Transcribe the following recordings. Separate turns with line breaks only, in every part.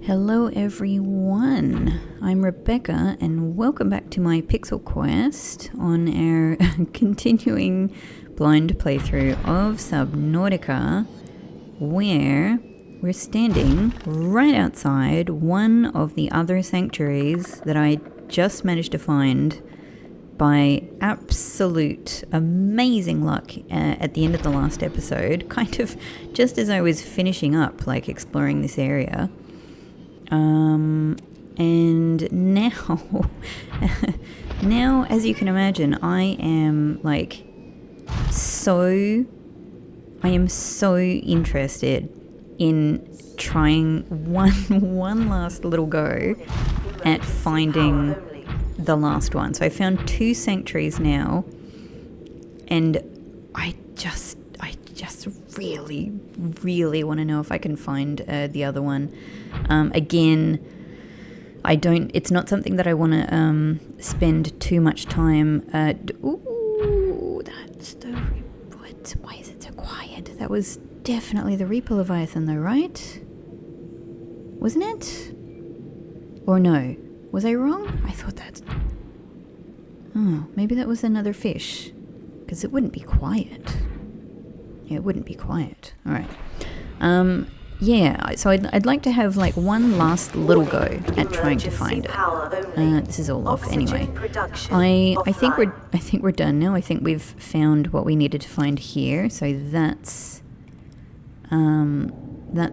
Hello everyone, I'm Rebecca and welcome back to my Pixel Quest on our continuing blind playthrough of Subnautica, where we're standing right outside one of the other sanctuaries that I just managed to find by absolute amazing luck at the end of the last episode, kind of just as I was finishing up like exploring this area. And now, now, as you can imagine, I am so interested in trying one last little go at finding the last one. So I found 2 sanctuaries now, and I just really want to know if I can find the other one. Again, it's not something that I want to spend too much time. Ooh, that's the, why is it so quiet? That was definitely the Reaper Leviathan though, right? Wasn't it? Or no? Was I wrong? I thought that... Oh, maybe that was another fish. Because it wouldn't be quiet. Yeah, it wouldn't be quiet. Alright. Yeah, so I'd like to have like one last little go at trying to find it. This is all off anyway. I think we're done now. I think we've found what we needed to find here. So that's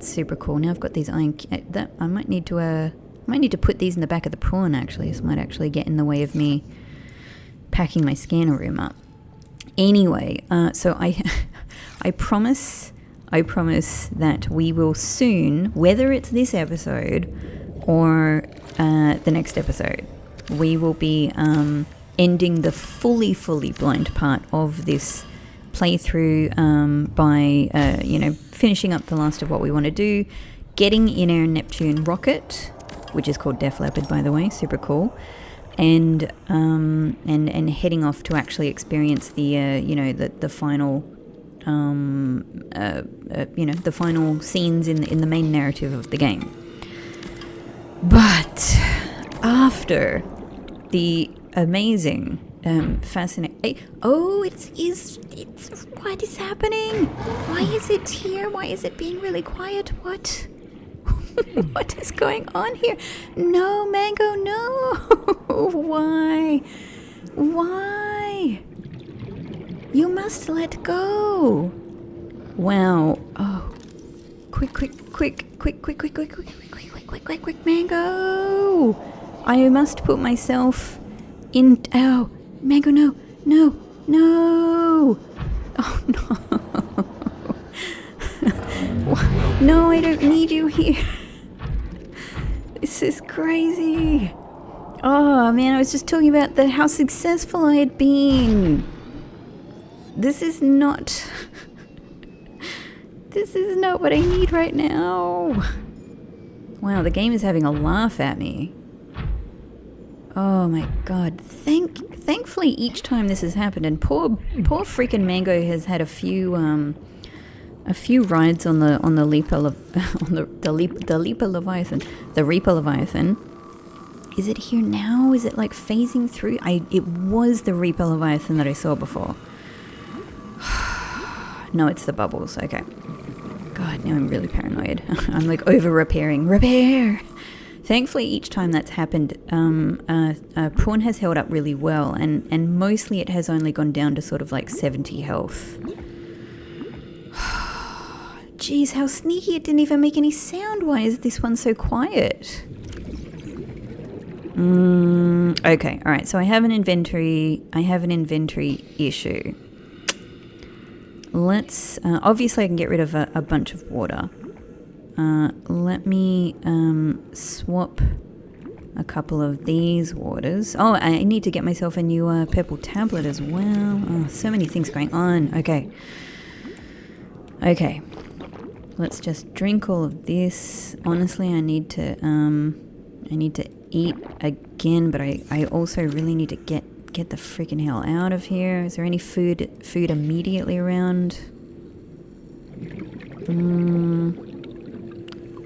super cool. Now I've got these iron that I might need to put these in the back of the prawn actually. This might actually get in the way of me packing my scanner room up. Anyway, so I promise that we will soon, whether it's this episode or the next episode, we will be ending the fully blind part of this playthrough by finishing up the last of what we want to do, getting in our Neptune rocket, which is called Def Leopard, by the way, super cool, and heading off to actually experience the the final. The final scenes in the main narrative of the game. But after the amazing, fascinating... Oh, it's what is happening? Why is it here? Why is it being really quiet? What? What is going on here? No, Mango, no! Why? You must let go. Wow. Oh. Quick, Mango. I must put myself in. Oh, Mango, no. Oh, no. No, I don't need you here. This is crazy. Oh, man, I was just talking about how successful I had been. This is not what I need right now. Wow, the game is having a laugh at me. Oh my god. Thankfully each time this has happened, and poor freaking Mango has had a few rides on the Reaper Leviathan. Is it here now? Is it like phasing through? It was the Reaper Leviathan that I saw before. No, it's the bubbles. Okay. God, now I'm really paranoid. I'm like over-repairing. Repair! Thankfully, each time that's happened, prawn has held up really well, and mostly it has only gone down to sort of like 70 health. Jeez, how sneaky, it didn't even make any sound. Why is this one so quiet? Okay, alright, so I have an inventory issue. Let's, obviously I can get rid of a bunch of water. Let me swap a couple of these waters. Oh, I need to get myself a new purple tablet as well. Oh, so many things going on. Okay. Let's just drink all of this. Honestly, I need to eat again, but I also really need to get the freaking hell out of here. Is there any food immediately around?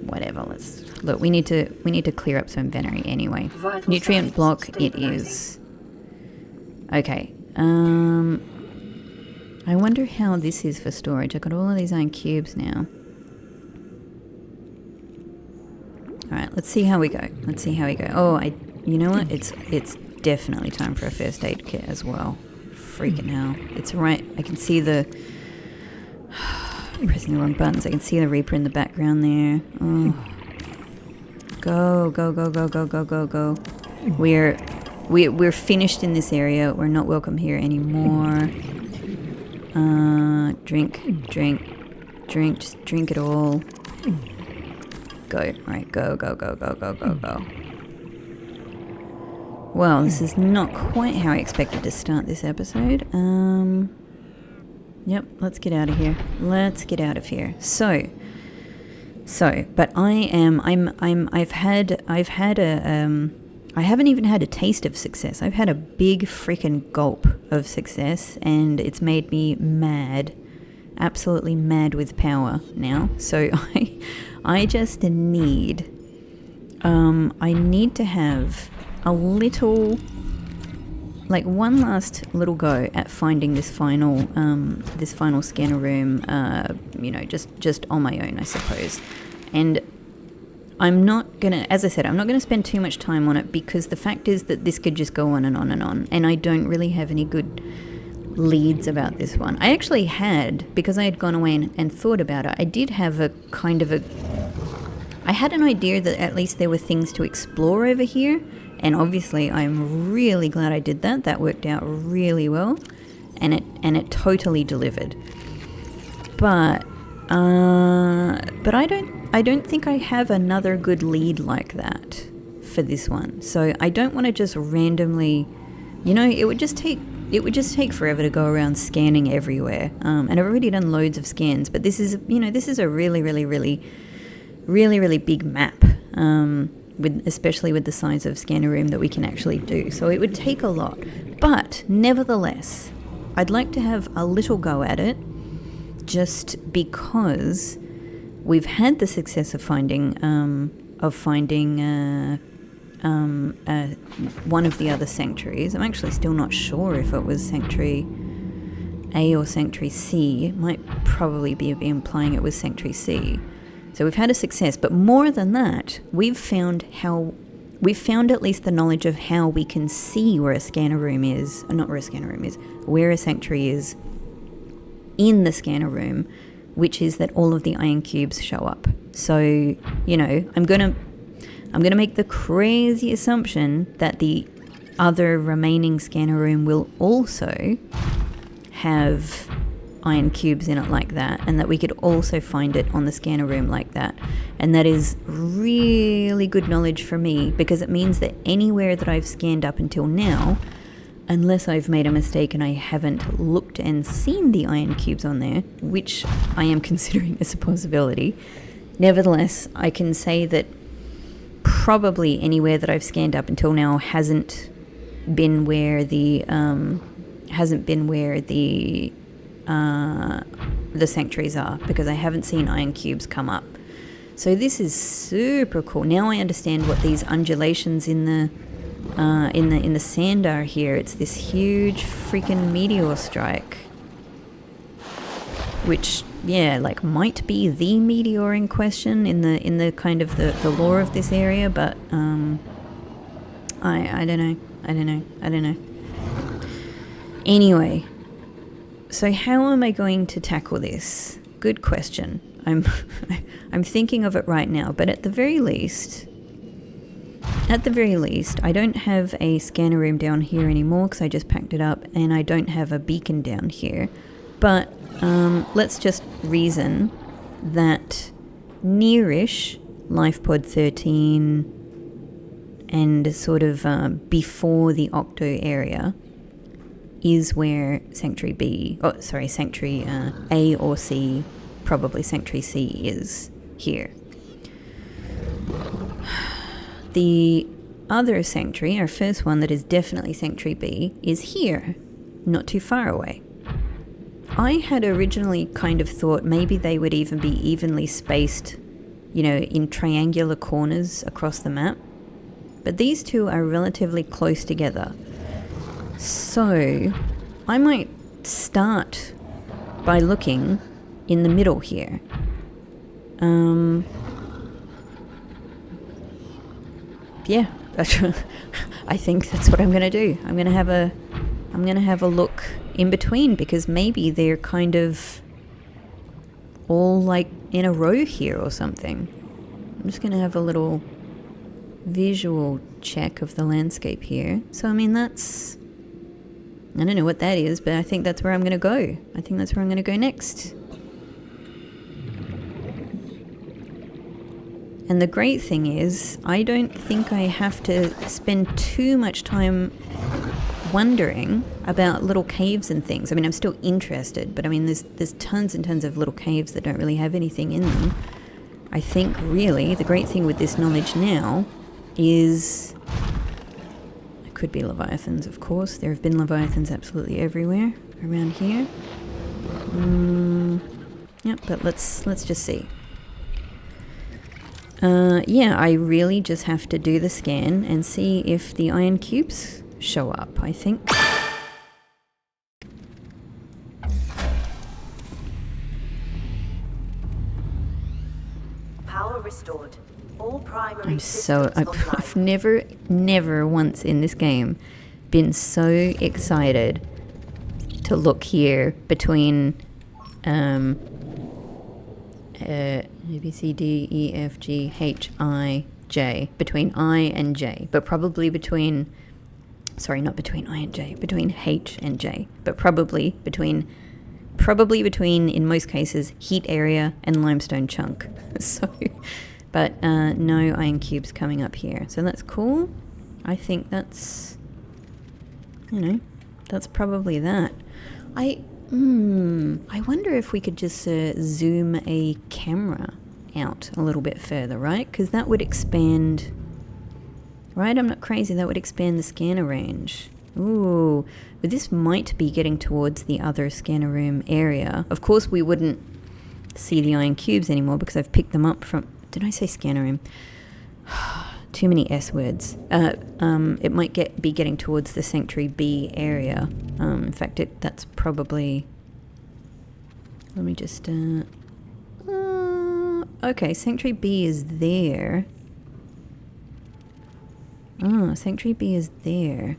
whatever. Let's look. We need to clear up some inventory anyway. Nutrient block. It is. Okay. I wonder how this is for storage. I've got all of these iron cubes now. Alright, let's see how we go. Oh, you know what? It's definitely time for a first aid kit as well. Freaking hell. It's right. I can see the... I'm pressing the wrong buttons. I can see the Reaper in the background there. Oh. Go. We're finished in this area. We're not welcome here anymore. Drink. Just drink it all. Go. Alright, go. Well, this is not quite how I expected to start this episode. Yep, let's get out of here. So, but I haven't even had a taste of success. I've had a big freaking gulp of success, and it's made me mad. Absolutely mad with power now. So I just need, I need to have a little, like one last little go at finding this final scanner room, you know, just on my own, I suppose. And I'm not gonna, as I said, I'm not gonna spend too much time on it, because the fact is that this could just go on and on and on, and I don't really have any good leads about this one. I actually had, because I had gone away and thought about it, I did have a kind of I had an idea that at least there were things to explore over here, and obviously I'm really glad I did that. That worked out really well, and it totally delivered. But I don't think I have another good lead like that for this one. So I don't want to just randomly, you know, it would just take forever to go around scanning everywhere. And I've already done loads of scans, but this is, you know, this is a really big map. Especially with the size of scanner room that we can actually do. So it would take a lot. But nevertheless, I'd like to have a little go at it, just because we've had the success of finding one of the other sanctuaries. I'm actually still not sure if it was Sanctuary A or Sanctuary C. It might probably be implying it was Sanctuary C. So we've had a success, but more than that, we've found at least the knowledge of how we can see where a scanner room is, or not where a scanner room is, where a sanctuary is in the scanner room, which is that all of the iron cubes show up. So, you know, I'm gonna make the crazy assumption that the other remaining scanner room will also have iron cubes in it like that, and that we could also find it on the scanner room like that. And that is really good knowledge for me, because it means that anywhere that I've scanned up until now, unless I've made a mistake and I haven't looked and seen the iron cubes on there, which I am considering as a possibility, nevertheless, I can say that probably anywhere that I've scanned up until now hasn't been where the sanctuaries are, because I haven't seen iron cubes come up. So this is super cool. Now I understand what these undulations in the sand are here. It's this huge freaking meteor strike, which, yeah, like might be the meteor in question in the kind of the lore of this area, but I don't know. Anyway, so how am I going to tackle this? Good question. I'm thinking of it right now, but at the very least, I don't have a scanner room down here anymore because I just packed it up, and I don't have a beacon down here. But let's just reason that nearish Lifepod 13 and sort of before the Octo area is where Sanctuary A or C, probably Sanctuary C, is here. The other sanctuary, our first one that is definitely Sanctuary B, is here, not too far away. I had originally kind of thought maybe they would even be evenly spaced, you know, in triangular corners across the map. But these two are relatively close together. So I might start by looking in the middle here. Yeah, I think that's what I'm going to do. I'm going to have a look in between, because maybe they're kind of all like in a row here or something. I'm just going to have a little visual check of the landscape here. So I mean, that's, I don't know what that is, but I think that's where I'm going to go. I think that's where I'm going to go next. And the great thing is, I don't think I have to spend too much time wondering about little caves and things. I mean, I'm still interested, but I mean, there's tons and tons of little caves that don't really have anything in them. I think really the great thing with this knowledge now is, it could be leviathans, of course. There have been leviathans absolutely everywhere around here. Yep, but let's just see. Yeah, I really just have to do the scan and see if the iron cubes show up, I think.
Power restored. All primary
I've never once in this game been so excited to look here between A, B, C, D, E, F, G, H, I, J. Between I and J. But probably between... Sorry, not between I and J. Between H and J. But probably between, in most cases, heat area and limestone chunk. So, but no iron cubes coming up here. So that's cool. I think that's... You know, that's probably that. I wonder if we could just zoom a camera out a little bit further, right? Because that would expand, right? I'm not crazy. That would expand the scanner range. Ooh, but this might be getting towards the other scanner room area. Of course, we wouldn't see the iron cubes anymore because I've picked them up from... Did I say scanner room? Too many S words. It might be getting towards the Sanctuary B area. In fact, that's probably... Let me just... okay, Sanctuary B is there. Oh, Sanctuary B is there.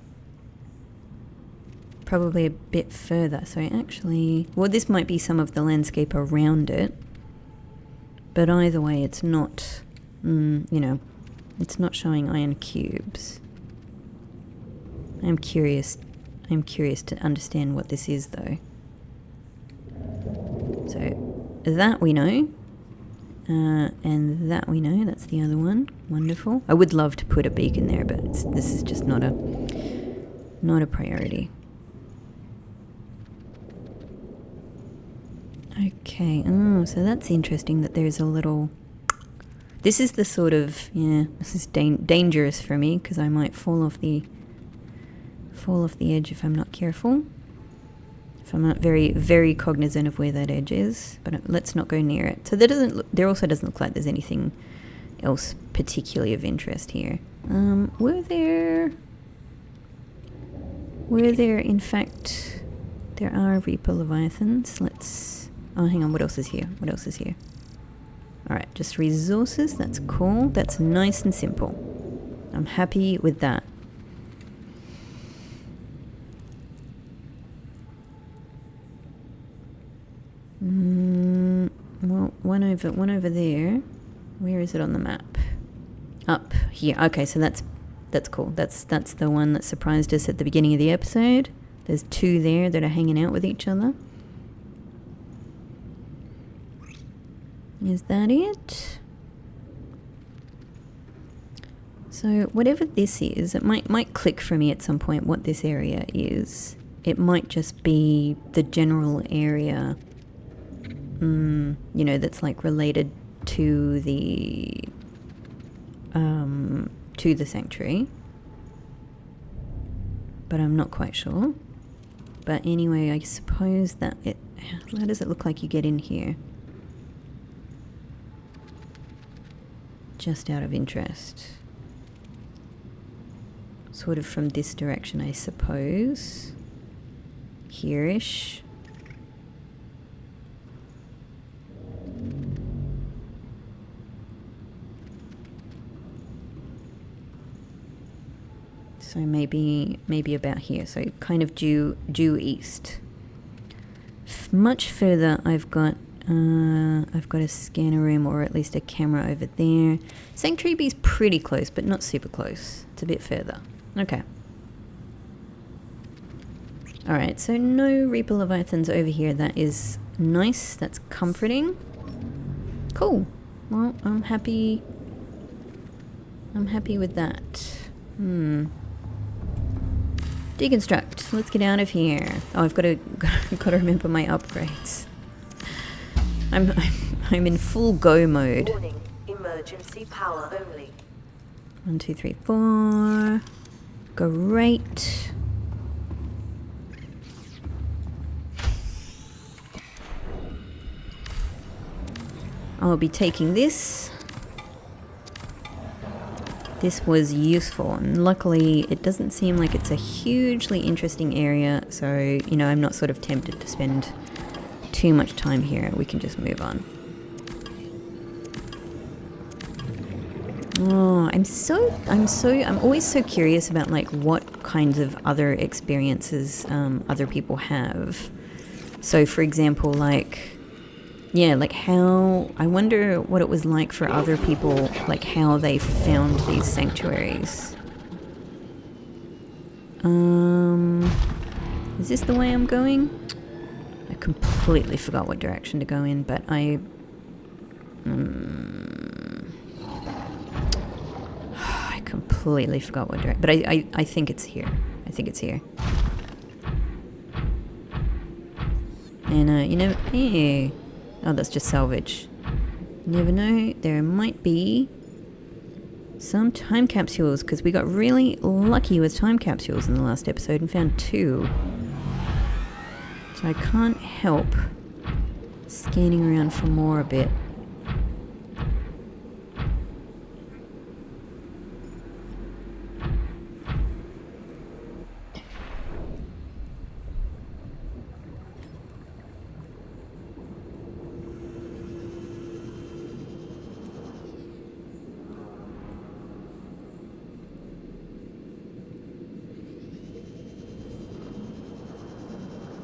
Probably a bit further. So actually... Well, this might be some of the landscape around it. But either way, it's not... you know... It's not showing iron cubes. I'm curious to understand what this is, though. So, that we know. And that we know. That's the other one. Wonderful. I would love to put a beacon there, but this is just not a priority. Okay. Oh, so that's interesting that there's a little... This is the sort of, yeah, this is dangerous for me because I might fall off the edge if I'm not careful. If I'm not very, very cognizant of where that edge is, but let's not go near it. So there also doesn't look like there's anything else particularly of interest here. Were there in fact, there are Reaper Leviathans. Oh, hang on, what else is here? Alright, just resources, that's cool. That's nice and simple. I'm happy with that. Well, one over there. Where is it on the map? Up here. Okay, so that's cool. That's the one that surprised us at the beginning of the episode. There's two there that are hanging out with each other. Is that it? So whatever this is, it might click for me at some point what this area is. It might just be the general area, you know, that's like related to the sanctuary. But I'm not quite sure. But anyway, I suppose that how does it look like you get in here? Just out of interest. Sort of from this direction, I suppose. Here-ish. So maybe about here. So kind of due east. Much further, I've got a scanner room, or at least a camera over there. Sanctuary B's pretty close, but not super close. It's a bit further. Okay. Alright, so no Reaper Leviathans over here. That is nice. That's comforting. Cool. Well, I'm happy. I'm happy with that. Deconstruct. Let's get out of here. Oh, I've got to remember my upgrades. I'm in full go mode.
Warning, emergency power only.
1, 2, 3, 4. Great. I'll be taking this. This was useful, and luckily it doesn't seem like it's a hugely interesting area, so, you know, I'm not sort of tempted to spend too much time here. We can just move on. Oh, I'm always so curious about like what kinds of other experiences other people have. So for example, like, yeah, like how, I wonder what it was like for other people, like how they found these sanctuaries. Is this the way I'm going? I completely forgot what direction to go in, but I completely forgot what direction, but I think it's here. I think it's here. And, you know, hey. Oh, that's just salvage. You never know, there might be some time capsules, because we got really lucky with time capsules in the last episode and found 2. So I can't help scanning around for more a bit.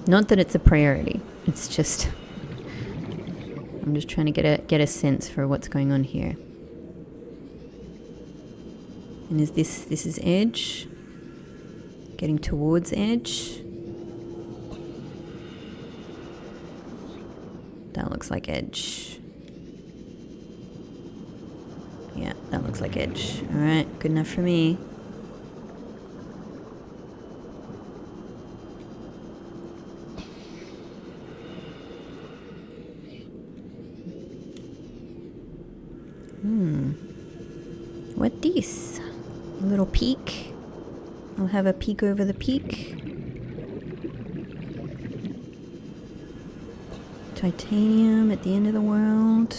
Not that it's a priority. It's just I'm just trying to get a sense for what's going on here. And is this is edge? Getting towards edge? That looks like edge. Yeah, that looks like edge. Alright, good enough for me. What this? A little peek. I'll have a peek over the peak. Titanium at the end of the world.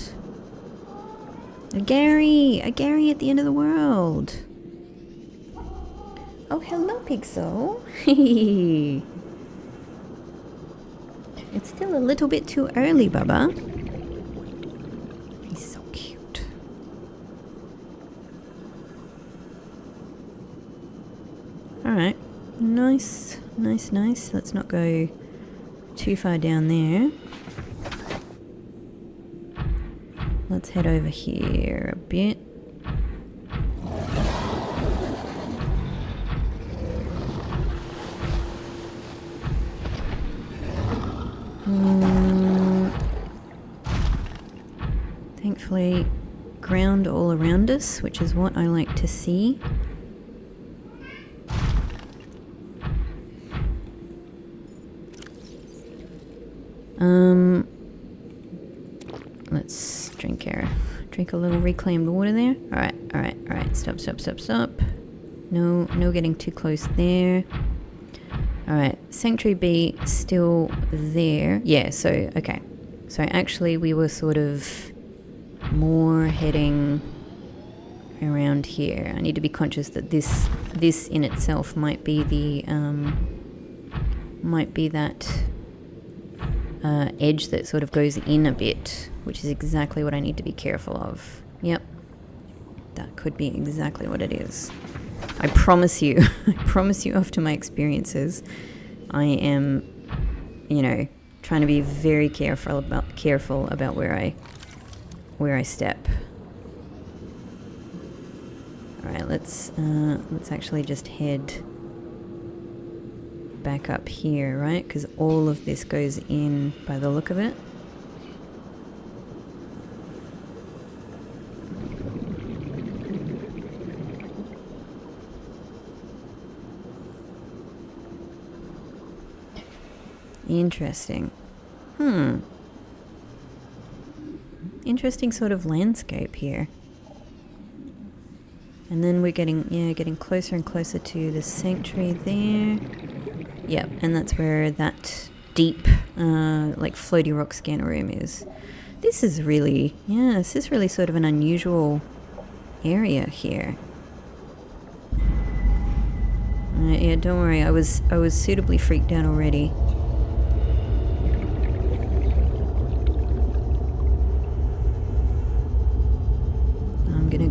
A Gary at the end of the world. Oh, hello, Pixel. It's still a little bit too early, Bubba. He's so cute. Alright. Nice. Nice, nice. Let's not go too far down there. Let's head over here a bit. Thankfully, ground all around us, which is what I like to see. Let's drink a little reclaimed water there. Alright. Stop. No getting too close there. Alright, Sanctuary B still there. Yeah, so, okay. So actually we were sort of more heading around here. I need to be conscious that this in itself might be the that edge that sort of goes in a bit, which is exactly what I need to be careful of. Yep, that could be exactly what it is. I promise you, I promise you after my experiences, I am, you know, trying to be very careful about where I step. All right, let's actually just head back up here, right? Because all of this goes in by the look of it. Interesting. Interesting sort of landscape here. And then we're getting closer and closer to the sanctuary there. Yep, and that's where that deep, like floaty rock scanner room is. This is really sort of an unusual area here. Yeah, don't worry, I was suitably freaked out already. I'm gonna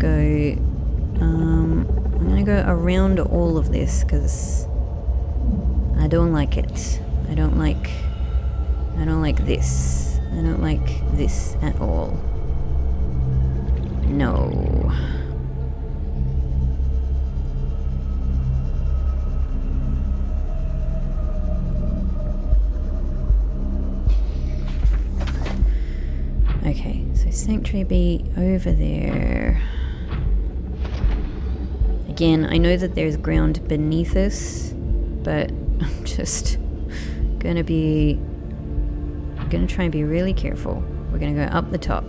go around all of this because I don't like it. I don't like this. I don't like this at all. No. Okay, so sanctuary be over there. Again, I know that there's ground beneath us, but I'm just gonna try and be really careful. We're gonna go up the top.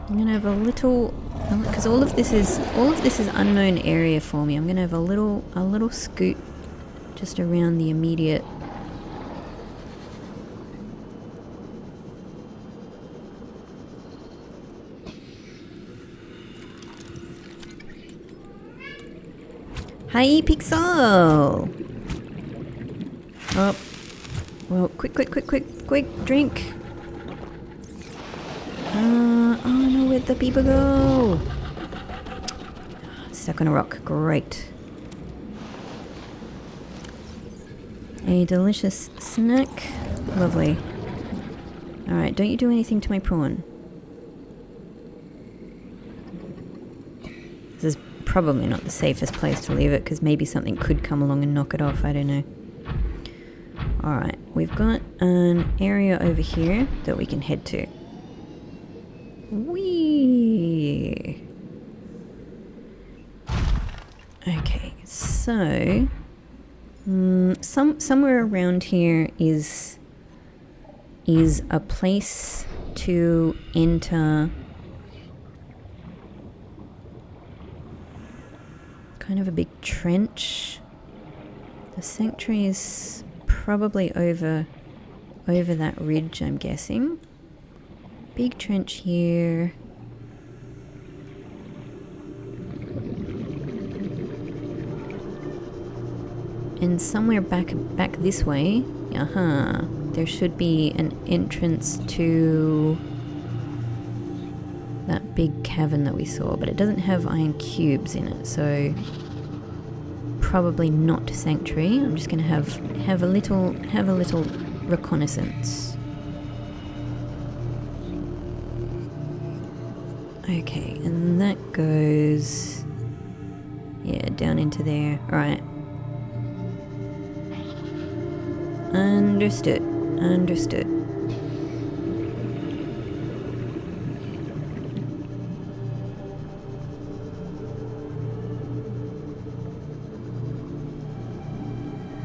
I'm gonna have a little, because all of this is unknown area for me. I'm gonna have a little scoot just around the immediate. Hi, Pixel! Oh, well, quick, drink! Oh no, where'd the people go? Stuck on a rock, great. A delicious snack, lovely. Alright, don't you do anything to my prawn. This is probably not the safest place to leave it because maybe something could come along and knock it off, I don't know. Alright, we've got an area over here that we can head to. Whee! Okay, so somewhere around here is a place to enter. Kind of a big trench. The sanctuary is probably over that ridge, I'm guessing. Big trench here. And somewhere back this way, there should be an entrance to that big cavern that we saw, but it doesn't have iron cubes in it, so probably not sanctuary. I'm just going to have a little reconnaissance. Okay, and that goes down into there. All right. Understood.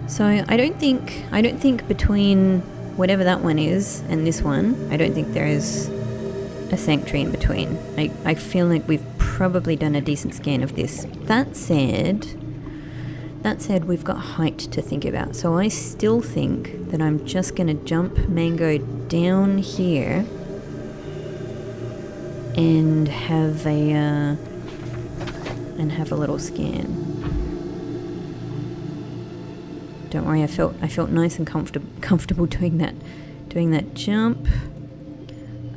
So I don't think between whatever that one is and this one, I don't think there is a sanctuary in between. I feel like we've probably done a decent scan of this. That said, we've got height to think about. So I still think that I'm just going to jump Mango down here and have a little scan. Don't worry, I felt nice and comfortable doing that jump.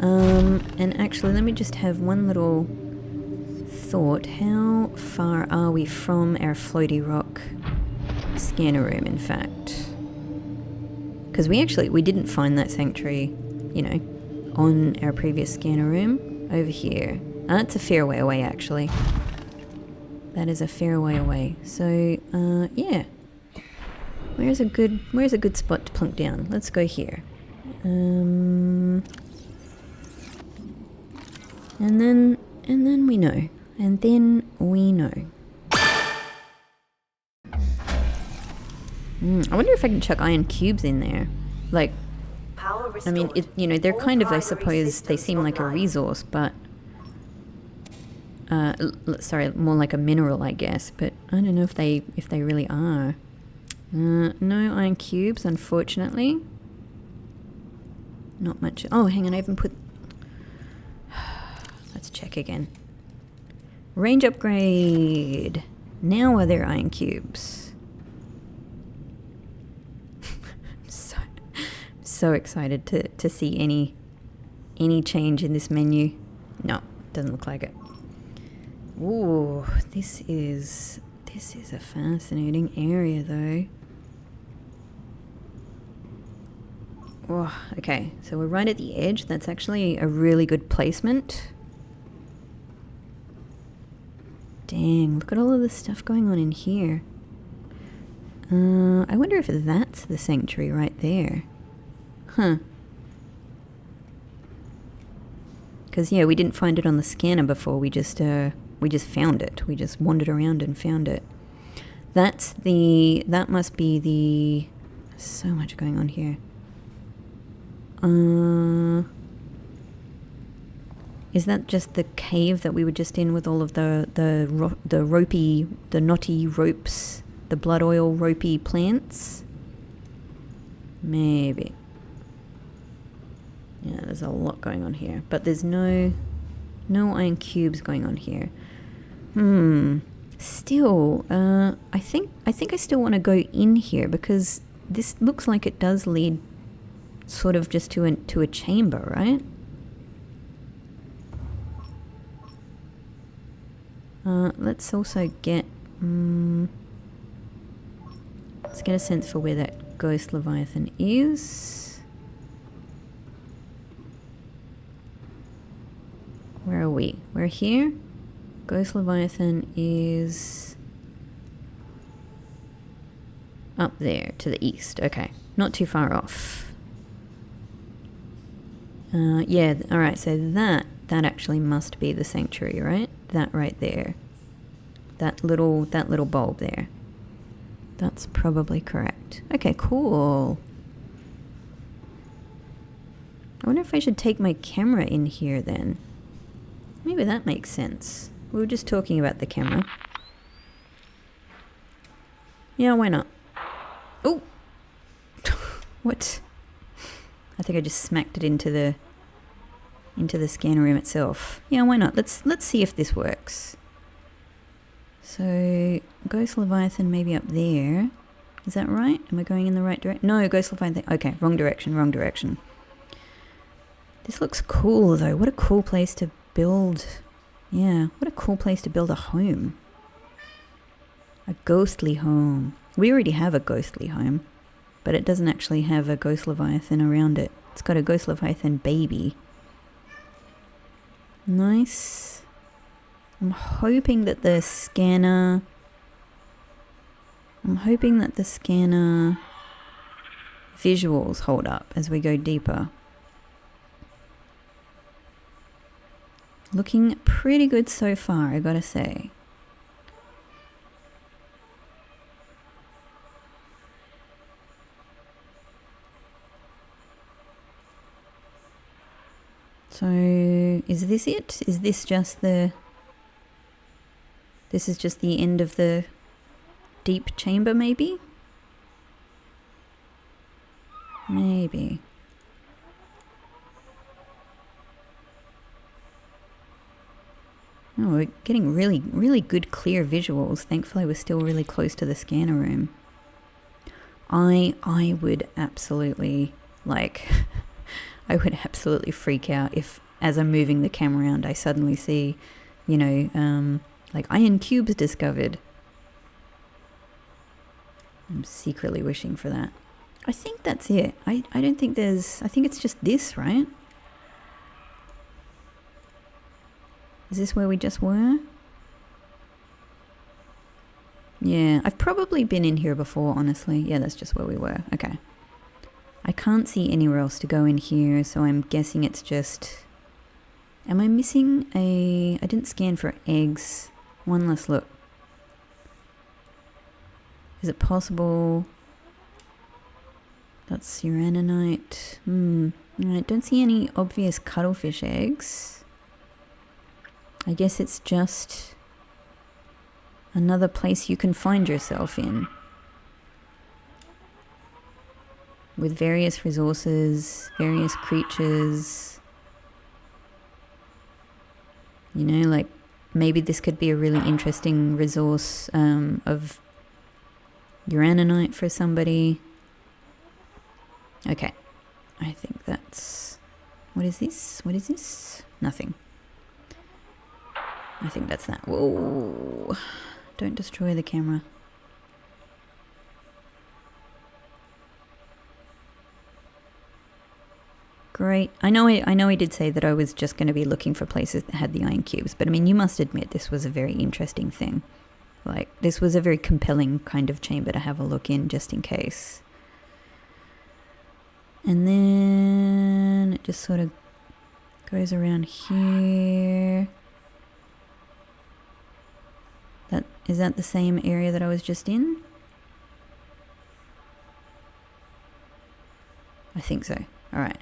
And actually, let me just have one little thought. How far are we from our floaty rock scanner room, in fact? Because we didn't find that sanctuary, you know, on our previous scanner room over here. It's a fair way away, actually. That is a fair way away. So, yeah. Where's a good spot to plunk down? Let's go here. And then we know. And then we know. I wonder if I can chuck iron cubes in there. Like, I mean, they're kind of, I suppose, they seem like a resource, but... sorry, more like a mineral, I guess. But I don't know if they really are. No iron cubes, unfortunately. Not much. Oh, hang on, I haven't put... Let's check again. Range upgrade. Now are there iron cubes? So excited to see any change in this menu. No, doesn't look like it. Ooh, this is a fascinating area, though. Oh, okay, so we're right at the edge. That's actually a really good placement. Dang, look at all of the stuff going on in here. I wonder if that's the sanctuary right there. Huh. Because, yeah, we didn't find it on the scanner before. We just found it. We just wandered around and found it. That must be the... So much going on here. Is that just the cave that we were just in with all of the knotty ropes, the blood oil ropey plants? Maybe. Yeah, there's a lot going on here, but there's no iron cubes going on here. Still, I think I still want to go in here because this looks like it does lead sort of just to a chamber, right? Let's also get... let's get a sense for where that ghost leviathan is. Where are we? We're here. Ghost leviathan is up there to the east. Okay, not too far off. Yeah, alright, so that actually must be the sanctuary, right? That right there. That little bulb there. That's probably correct. Okay, cool. I wonder if I should take my camera in here then. Maybe that makes sense. We were just talking about the camera. Yeah, why not? Oh! What? I think I just smacked it into the scanner room itself. Yeah, why not? Let's see if this works. So, Ghost Leviathan maybe up there. Is that right? Am I going in the right direction? No, Ghost Leviathan. Okay, wrong direction. This looks cool though. What a cool place to build. Yeah, what a cool place to build a home. A ghostly home. We already have a ghostly home, but it doesn't actually have a Ghost Leviathan around it. It's got a Ghost Leviathan baby. Nice. I'm hoping that the scanner visuals hold up as we go deeper. Looking pretty good so far, I gotta say. So, is this it? Is this just the This is just the end of the deep chamber, maybe? Maybe. Oh, we're getting really, really good clear visuals. Thankfully, we're still really close to the scanner room. I would absolutely, like, I would absolutely freak out if, as I'm moving the camera around, I suddenly see, you know, like iron cubes discovered. I'm secretly wishing for that. I think that's it. I don't think there's... I think it's just this, right? Is this where we just were? Yeah, I've probably been in here before, honestly. Yeah, that's just where we were. Okay. I can't see anywhere else to go in here, so I'm guessing it's just... Am I missing a... I didn't scan for eggs. One last look. Is it possible... That's uranite. I don't see any obvious cuttlefish eggs. I guess it's just another place you can find yourself in. With various resources, various creatures. You know, like maybe this could be a really interesting resource of uranite for somebody. Okay, I think that's... What is this? What is this? Nothing. I think that's that. Whoa. Don't destroy the camera. Great. I know I did say that I was just going to be looking for places that had the iron cubes, but I mean, you must admit this was a very interesting thing. Like, this was a very compelling kind of chamber to have a look in, just in case. And then it just sort of goes around here. Is that the same area that I was just in? I think so. All right.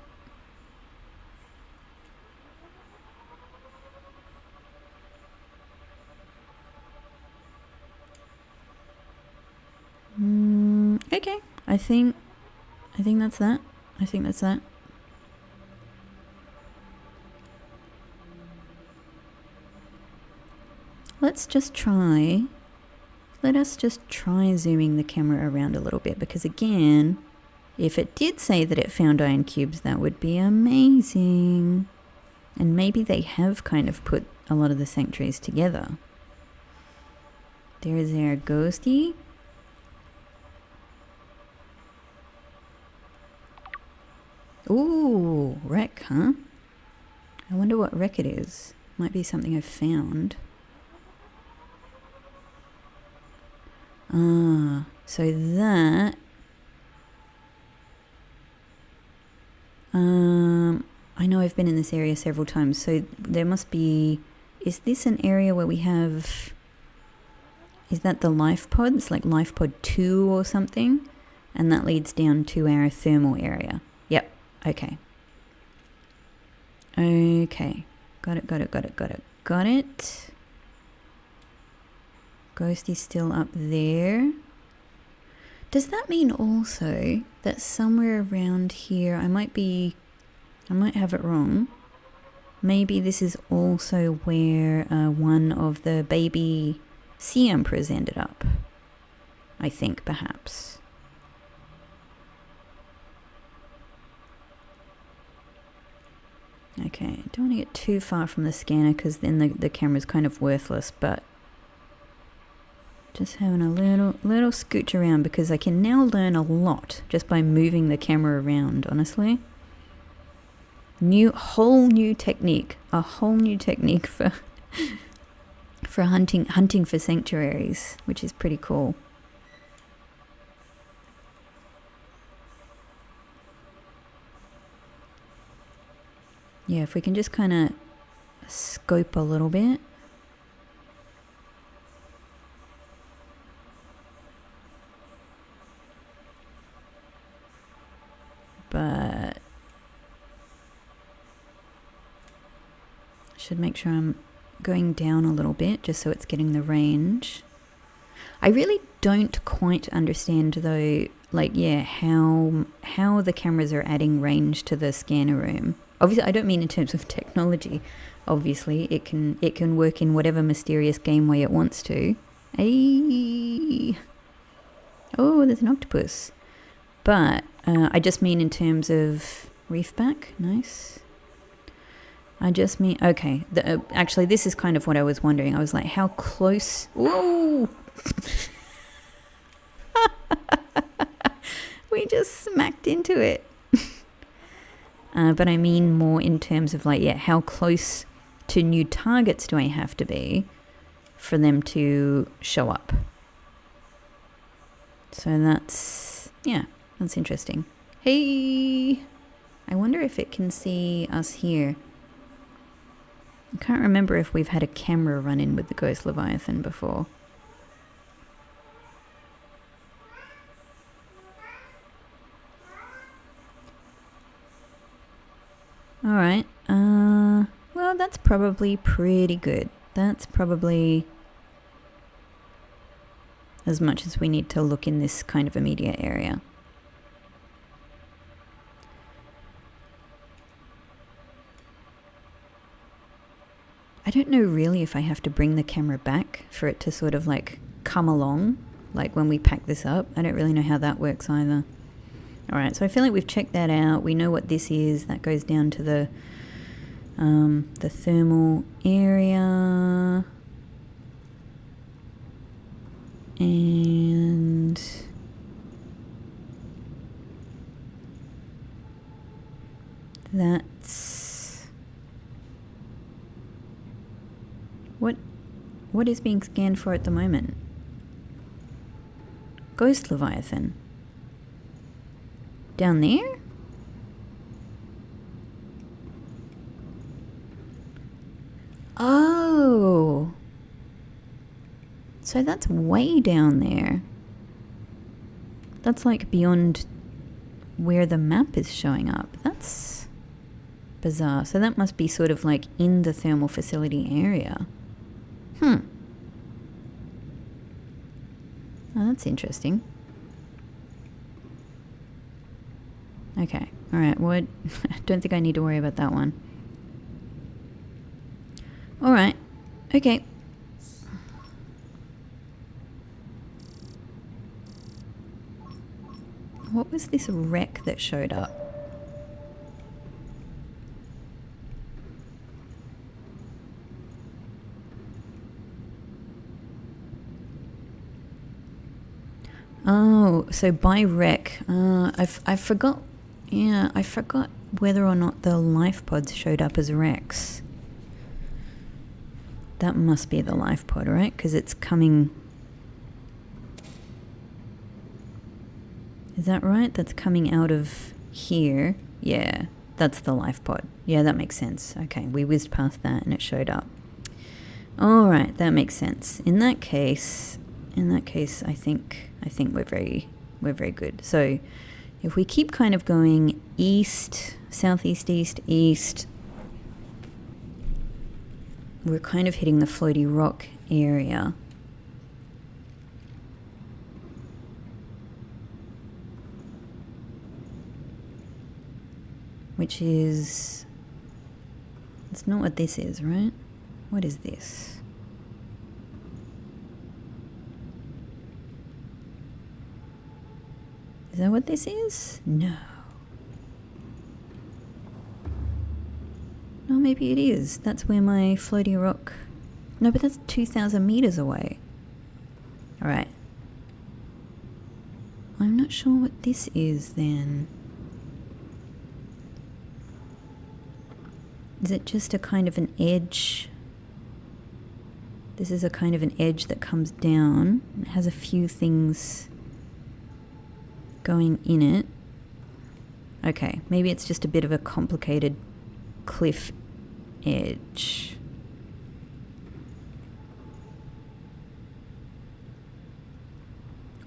Okay. I think that's that. I think that's that. Let us just try zooming the camera around a little bit, because again, if it did say that it found iron cubes, that would be amazing. And maybe they have kind of put a lot of the sanctuaries together. There's our ghosty. Ooh, wreck, huh? I wonder what wreck it is. Might be something I've found. Ah, so that... I know I've been in this area several times, so there must be... Is this an area where we have... Is that the life pod? It's like life pod 2 or something? And that leads down to our thermal area. Yep, okay. Okay, got it. Ghost is still up there. Does that mean also that somewhere around here, I might have it wrong. Maybe this is also where one of the baby sea emperors ended up. I think, perhaps. Okay, don't want to get too far from the scanner because then the camera's kind of worthless, but just having a little scooch around because I can now learn a lot just by moving the camera around, honestly. Whole new technique for for hunting for sanctuaries, which is pretty cool. Yeah, if we can just kind of scope a little bit. But should make sure I'm going down a little bit just so it's getting the range. I really don't quite understand though, like, yeah, how the cameras are adding range to the scanner room. Obviously, I don't mean in terms of technology. Obviously, it can work in whatever mysterious game way it wants to. Hey. Oh, there's an octopus. But I just mean in terms of reefback. Nice. I just mean, okay. Actually, this is kind of what I was wondering. I was like, how close? Whoa! We just smacked into it. But I mean more in terms of like, yeah, how close to new targets do I have to be for them to show up? So that's interesting. Hey! I wonder if it can see us here. I can't remember if we've had a camera run in with the Ghost Leviathan before. Alright, well, that's probably pretty good. That's probably as much as we need to look in this kind of immediate area. I don't know really if I have to bring the camera back for it to sort of like come along, like when we pack this up. I don't really know how that works either. Alright, so I feel like we've checked that out. We know what this is. That goes down to the thermal area. And that's what is being scanned for at the moment? Ghost Leviathan. Down there? Oh. So that's way down there. That's like beyond where the map is showing up. That's bizarre. So that must be sort of like in the thermal facility area. Oh, that's interesting. Okay, alright, well, I don't think I need to worry about that one. Alright, okay. What was this wreck that showed up? Oh, so by wreck, I forgot. Yeah, I forgot whether or not the life pods showed up as wrecks. That must be the life pod, right? Because it's coming. Is that right? That's coming out of here. Yeah, that's the life pod. Yeah, that makes sense. Okay, we whizzed past that and it showed up. All right, that makes sense. In that case, I think we're very good. So if we keep kind of going east, southeast, east, we're kind of hitting the floaty rock area. Which is, it's not what this is, right? What is this? Is that what this is? No. No, maybe it is. That's where my floaty rock... No, but that's 2,000 meters away. Alright. I'm not sure what this is then. Is it just a kind of an edge? This is a kind of an edge that comes down. It has a few things going in it. Okay, maybe it's just a bit of a complicated cliff edge.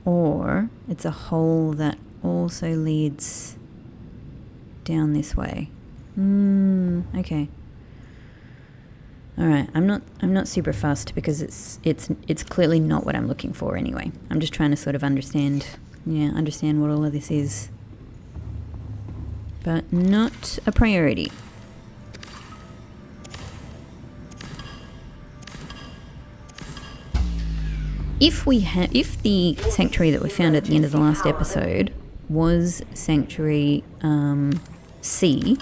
Or it's a hole that also leads down this way. Okay. Alright, I'm not super fussed because it's clearly not what I'm looking for anyway. I'm just trying to sort of understand what all of this is. But not a priority. If the sanctuary that we found at the end of the last episode was Sanctuary C,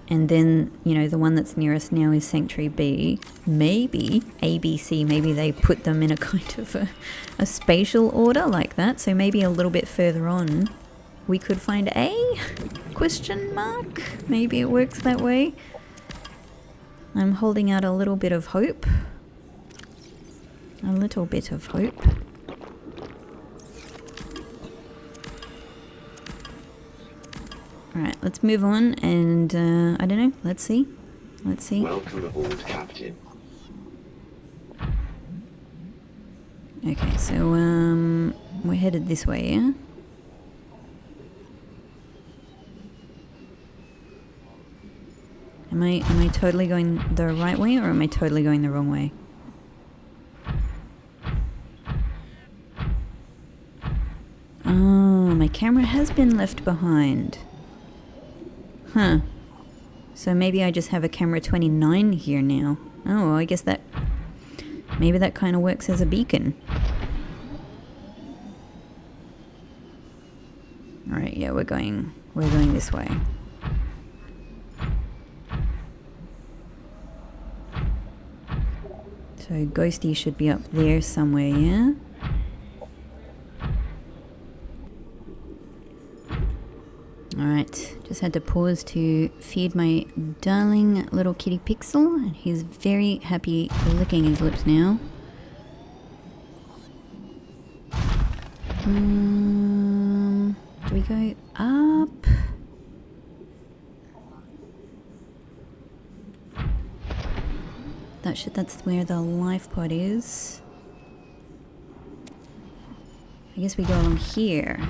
and then, you know, the one that's near us now is Sanctuary B, maybe ABC, maybe they put them in a kind of a spatial order like that, so maybe a little bit further on we could find A? Question mark? Maybe it works that way. I'm holding out a little bit of hope. A little bit of hope. Alright, let's move on and, I don't know, let's see. Let's see.
Welcome aboard, Captain.
Okay, so, we're headed this way, yeah? Am I totally going the right way or am I totally going the wrong way? Oh, my camera has been left behind. Huh. So maybe I just have a camera 29 here now. Oh, well, I guess that... maybe that kind of works as a beacon. Alright, yeah, we're going this way. So Ghosty should be up there somewhere, yeah? Alright, just had to pause to feed my darling little kitty Pixel, and he's very happy licking his lips now. Do we go up? That's where the life pod is. I guess we go along here.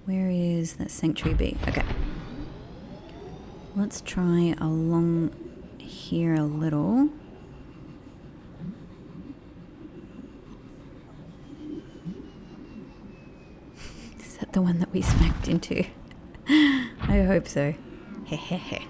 Where is that Sanctuary B? Okay. Let's try along here a little. Is that the one that we smacked into? I hope so. Hehehe.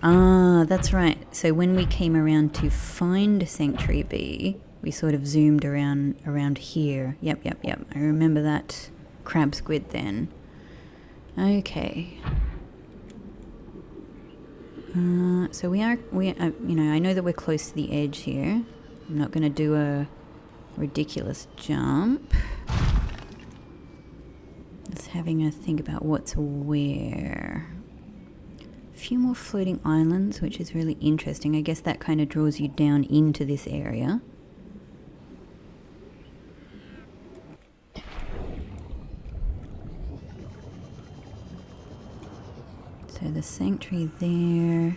Ah, that's right. So when we came around to find Sanctuary B, we sort of zoomed around here. Yep. I remember that crab squid then. Okay. So we are, you know, I know that we're close to the edge here. I'm not going to do a ridiculous jump. Just having a think about what's where. A few more floating islands, which is really interesting. I guess that kind of draws you down into this area. So the sanctuary there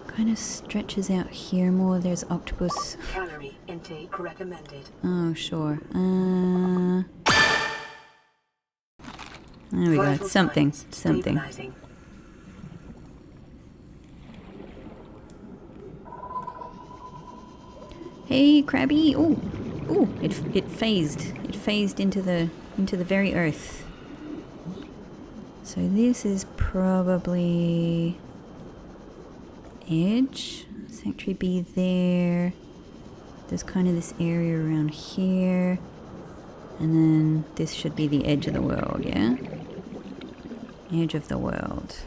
kind of stretches out here more. There's octopus.
Calorie intake recommended.
Oh, sure. There we go. Something. Hey, Krabby. Oh, it phased. It phased into the very earth. So this is probably edge. Sanctuary B there. There's kind of this area around here. And then this should be the edge of the world, yeah? Edge of the world.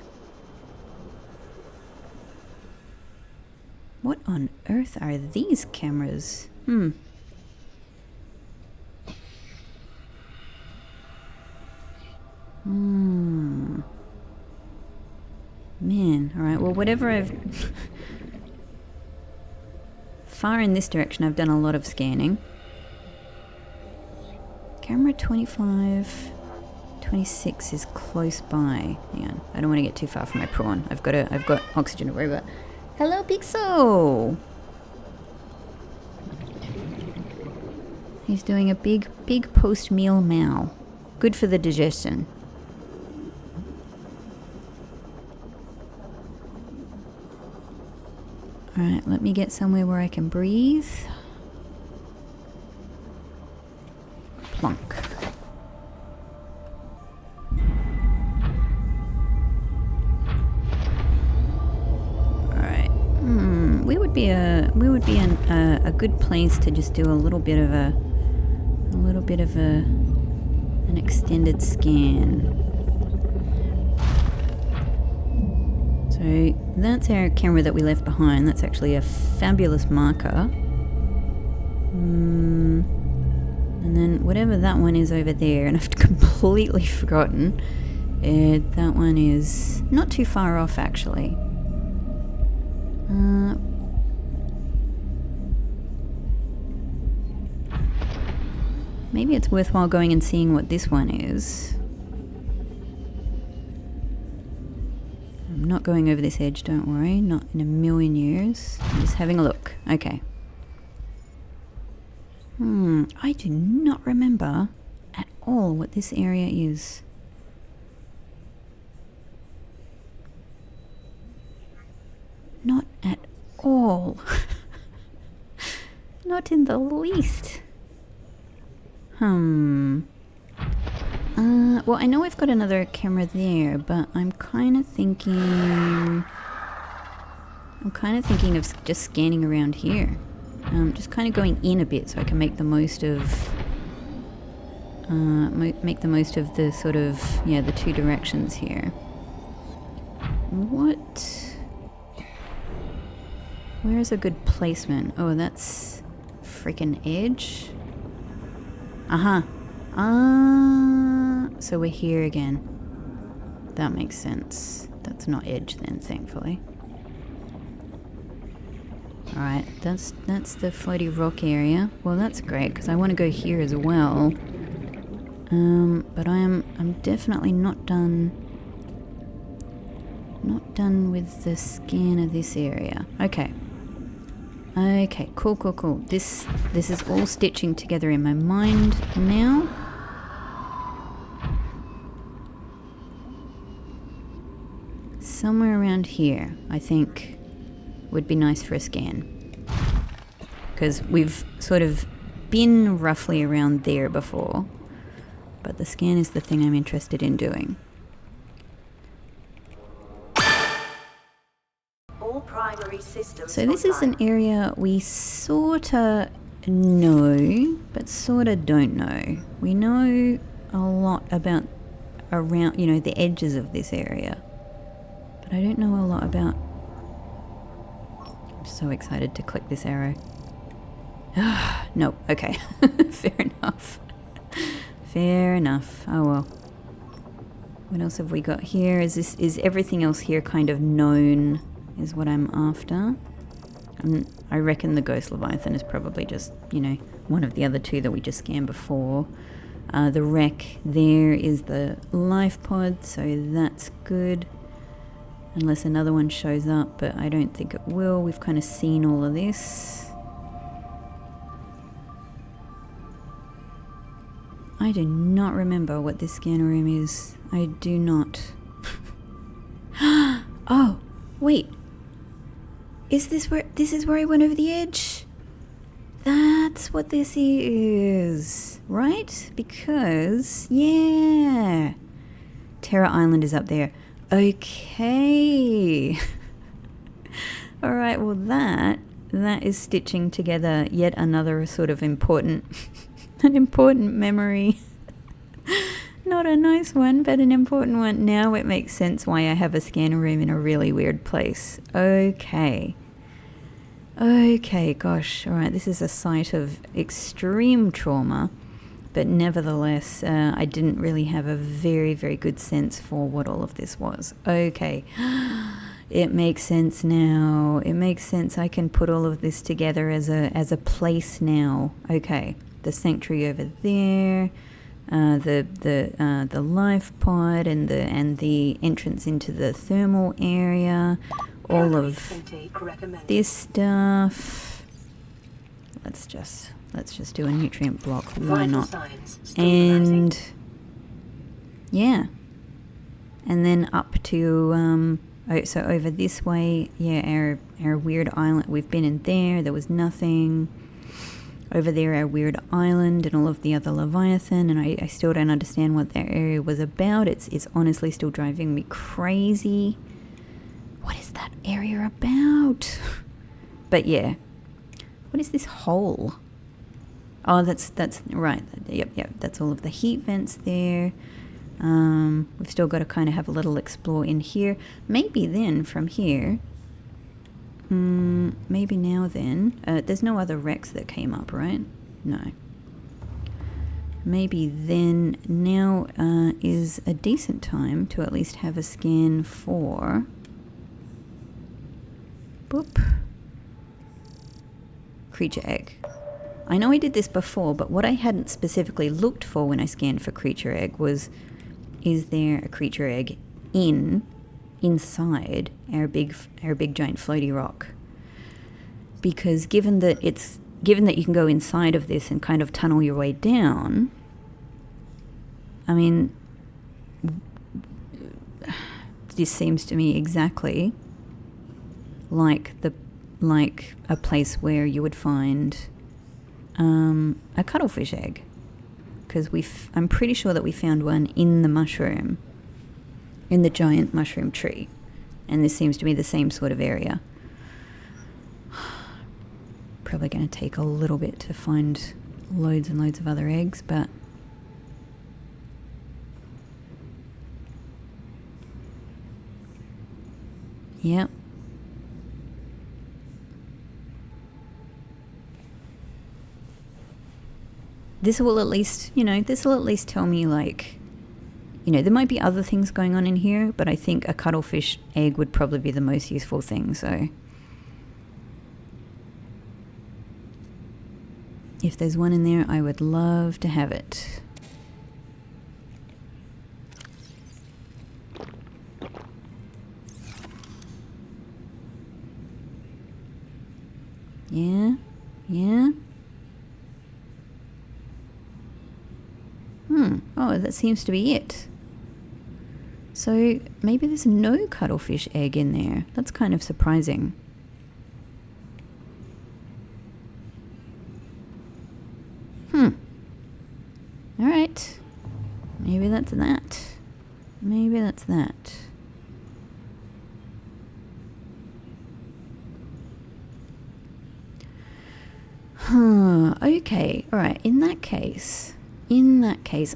What on earth are these cameras? Man, alright, well whatever I've... Far in this direction I've done a lot of scanning. Camera 25, 26 is close by. Hang on, I don't want to get too far from my prawn. I've got oxygen to worry about. Hello, Pixel! He's doing a big post-meal meow. Good for the digestion. Alright, let me get somewhere where I can breathe. Plonk. Alright. We would be a good place to just do a little bit of an extended scan. So that's our camera that we left behind. That's actually a fabulous marker. And then whatever that one is over there, and I've completely forgotten. That one is not too far off actually. Maybe it's worthwhile going and seeing what this one is. I'm not going over this edge, don't worry. Not in a million years. I'm just having a look. Okay. I do not remember at all what this area is. Not at all. Not in the least. Well, I know I've got another camera there, but I'm kind of thinking of just scanning around here. Just kind of going in a bit so I can make the most of the sort of, yeah, the two directions here. Where's a good placement? Oh, that's freaking edge. So we're here again. That makes sense. That's not edge then, thankfully. Alright, that's the floaty rock area. Well, that's great, because I want to go here as well. But I'm definitely not done with the scan of this area. Okay. Okay, cool. This is all stitching together in my mind now. Somewhere around here, I think, would be nice for a scan. Because we've sort of been roughly around there before. But the scan is the thing I'm interested in doing. So this is an area we sorta know, but sorta don't know. We know a lot about around, the edges of this area. But I don't know a lot about... I'm so excited to click this arrow. No, okay. Fair enough. Fair enough. Oh well. What else have we got here? Is everything else here kind of known, is what I'm after? I reckon the Ghost Leviathan is probably just, one of the other two that we just scanned before. The wreck there is the life pod, so that's good. Unless another one shows up, but I don't think it will. We've kind of seen all of this. I do not remember what this scanner room is. I do not. Oh, wait. Is this is where I went over the edge? That's what this is, right? Because, yeah. Terra Island is up there. Okay. All right, well that is stitching together yet another sort of important an important memory. Not a nice one, but an important one. Now it makes sense why I have a scanner room in a really weird place. Okay. Okay, gosh. All right, this is a site of extreme trauma, but nevertheless, I didn't really have a very, very good sense for what all of this was. Okay. It makes sense now. It makes sense. I can put all of this together as a place now. Okay. The sanctuary over there, the life pod, and the entrance into the thermal area, all of this stuff. Let's just do a nutrient block. Why not? And yeah, and then up to Oh, so over this way, yeah, our weird island, we've been in there was nothing. Over there, our weird island and all of the other Leviathan, and I still don't understand what that area was about. It's honestly still driving me crazy. What is that area about? But yeah. What is this hole? Oh, that's right. Yep, that's all of the heat vents there. We've still got to kind of have a little explore in here. Maybe then from here... maybe now then. There's no other wrecks that came up, right? No. Maybe then now is a decent time to at least have a scan for... Boop. Creature egg. I know I did this before, but what I hadn't specifically looked for when I scanned for creature egg was, is there a creature egg inside our big giant floaty rock? Because given that you can go inside of this and kind of tunnel your way down, I mean, this seems to me exactly like a place where you would find a cuttlefish egg, because I'm pretty sure that we found one in the mushroom, in the giant mushroom tree, and this seems to be the same sort of area. Probably going to take a little bit to find loads and loads of other eggs, but yep. This will at least tell me, like, there might be other things going on in here, but I think a cuttlefish egg would probably be the most useful thing, so. If there's one in there, I would love to have it. Yeah? Oh, that seems to be it. So maybe there's no cuttlefish egg in there. That's kind of surprising. Alright. Maybe that's that. Maybe that's that. Okay. Alright. In that case,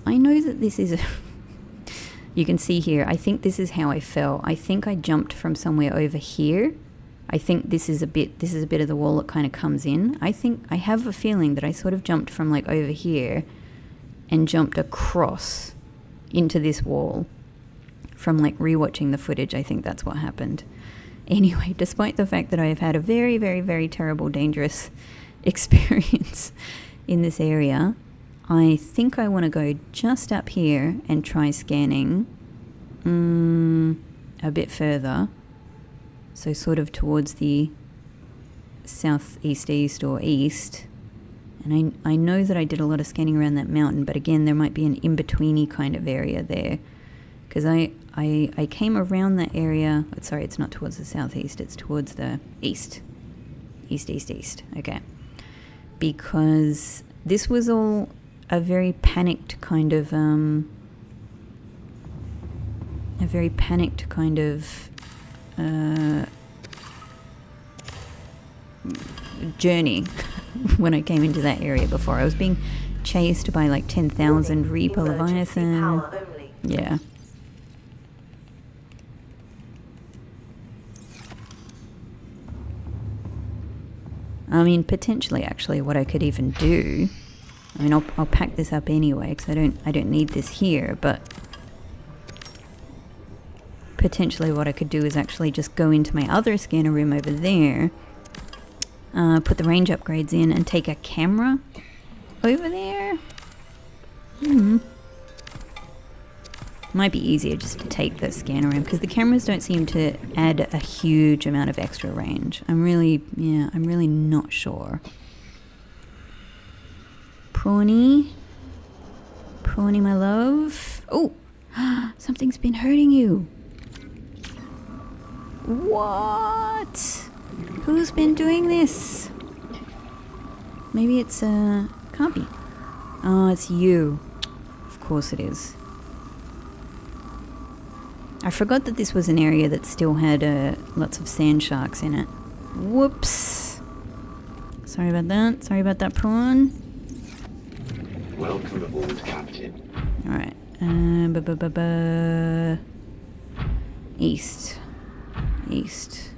I know that this is you can see here, I think this is how I fell. I think I jumped from somewhere over here. I think this is a bit of the wall that kind of comes in. I have a feeling that I sort of jumped from like over here and jumped across into this wall. From like rewatching the footage, I think that's what happened. Anyway, despite the fact that I have had a very, very, very terrible, dangerous experience in this area, I think I want to go just up here and try scanning a bit further. So sort of towards the southeast, east or east. And I know that I did a lot of scanning around that mountain, but again, there might be an in-betweeny kind of area there. Because I came around that area. Sorry, it's not towards the southeast, it's towards the east. East. Okay. Because this was all a very panicked kind of journey when I came into that area before. I was being chased by like 10,000 Reaper Leviathan. Yeah. I mean, potentially, actually, what I could even do. I mean, I'll pack this up anyway because I don't need this here. But potentially, what I could do is actually just go into my other scanner room over there, put the range upgrades in, and take a camera over there. Might be easier just to take the scanner room because the cameras don't seem to add a huge amount of extra range. I'm really not sure. Prawny, my love. Oh, something's been hurting you. What? Who's been doing this? Maybe it's, can't be. Oh, it's you. Of course it is. I forgot that this was an area that still had lots of sand sharks in it. Whoops. Sorry about that. Sorry about that prawn.
Welcome aboard, Captain.
Alright. East. East.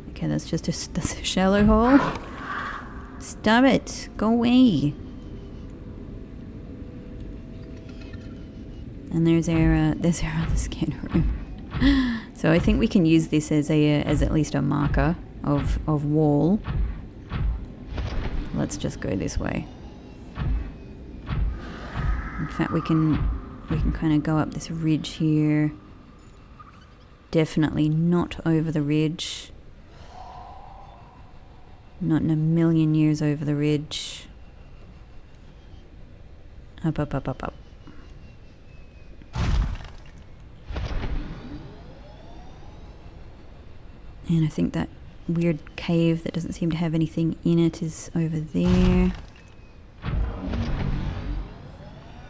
Okay, that's just that's a shallow hole. Stop it. Go away. And there's our other scanner room. So I think we can use this as at least a marker of wall. Let's just go this way. In fact, we can kind of go up this ridge here. Definitely not over the ridge. Not in a million years over the ridge. Up, up, up, up, up. And I think that weird cave that doesn't seem to have anything in it is over there.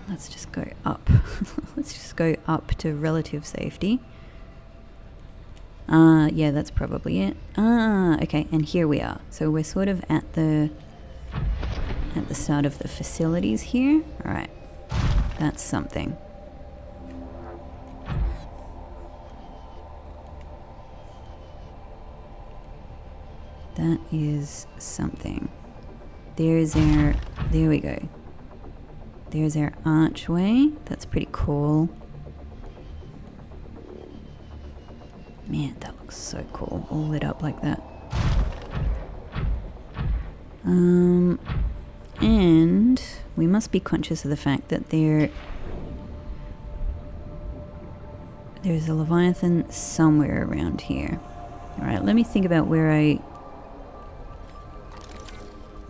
Let's just go up. Let's just go up to relative safety. Yeah, that's probably it. Okay, and here we are. So we're sort of at the start of the facilities here. Alright. That's something. That is something. There we go. There's our archway. That's pretty cool. Man, that looks so cool. All lit up like that. And we must be conscious of the fact that there's a Leviathan somewhere around here. Alright, let me think about where I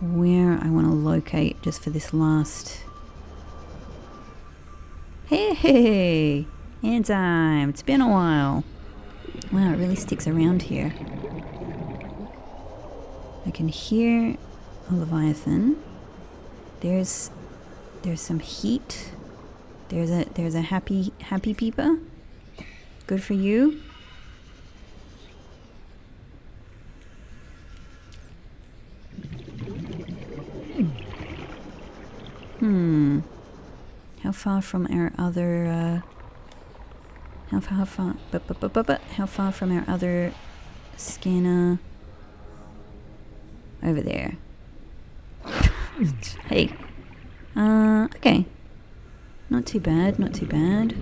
want to locate just for this last... Hey! Time! It's been a while. Wow, it really sticks around here. I can hear a Leviathan. There's some heat. There's a happy peeper. Good for you. How far from our other how far from our other scanner? Over there. Hey. Okay. Not too bad, not too bad.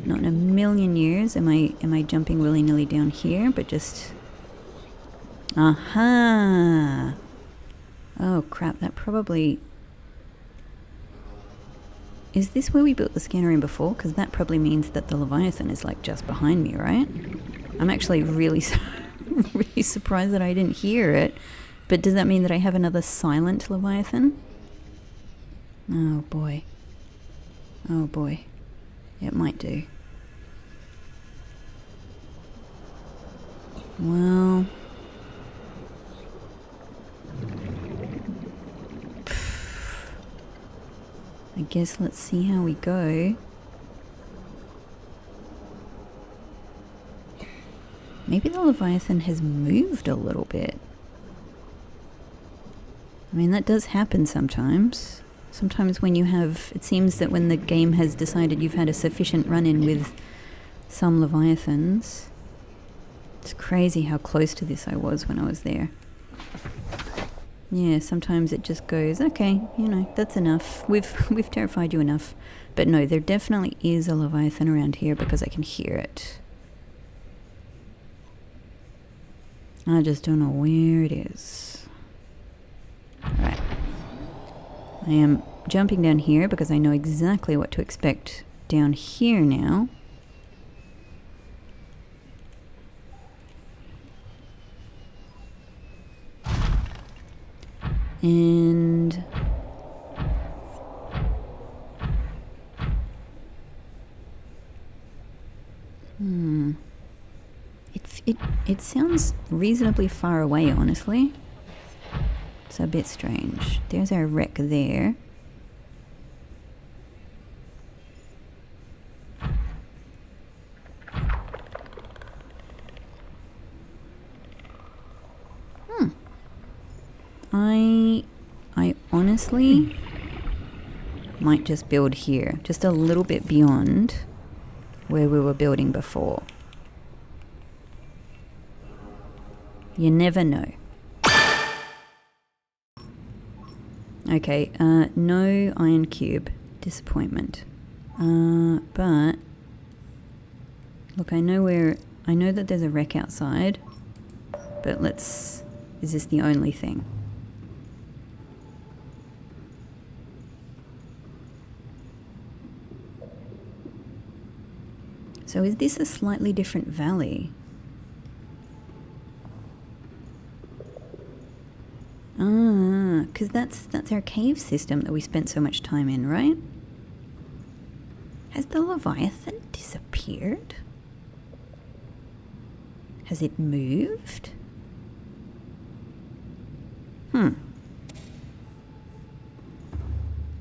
Not in a million years am I jumping willy-nilly down here, but just... Aha! Oh crap, that probably... Is this where we built the scanner room before? Because that probably means that the Leviathan is like just behind me, right? I'm actually really, really surprised that I didn't hear it. But does that mean that I have another silent Leviathan? Oh boy. Oh boy. It might do. Well... I guess let's see how we go. Maybe the Leviathan has moved a little bit. I mean, that does happen sometimes. Sometimes when you have... It seems that when the game has decided you've had a sufficient run-in with some Leviathans... It's crazy how close to this I was when I was there. Yeah, sometimes it just goes, okay, you know, that's enough. We've terrified you enough. But no, there definitely is a Leviathan around here because I can hear it. I just don't know where it is. Alright. I am jumping down here because I know exactly what to expect down here now. And it It sounds reasonably far away, honestly. It's a bit strange. There's our wreck there. I honestly might just build here, just a little bit beyond where we were building before. You never know. Okay, no iron cube. Disappointment. But look, I know that there's a wreck outside, but is this the only thing? So is this a slightly different valley? Ah, because that's our cave system that we spent so much time in, right? Has the Leviathan disappeared? Has it moved?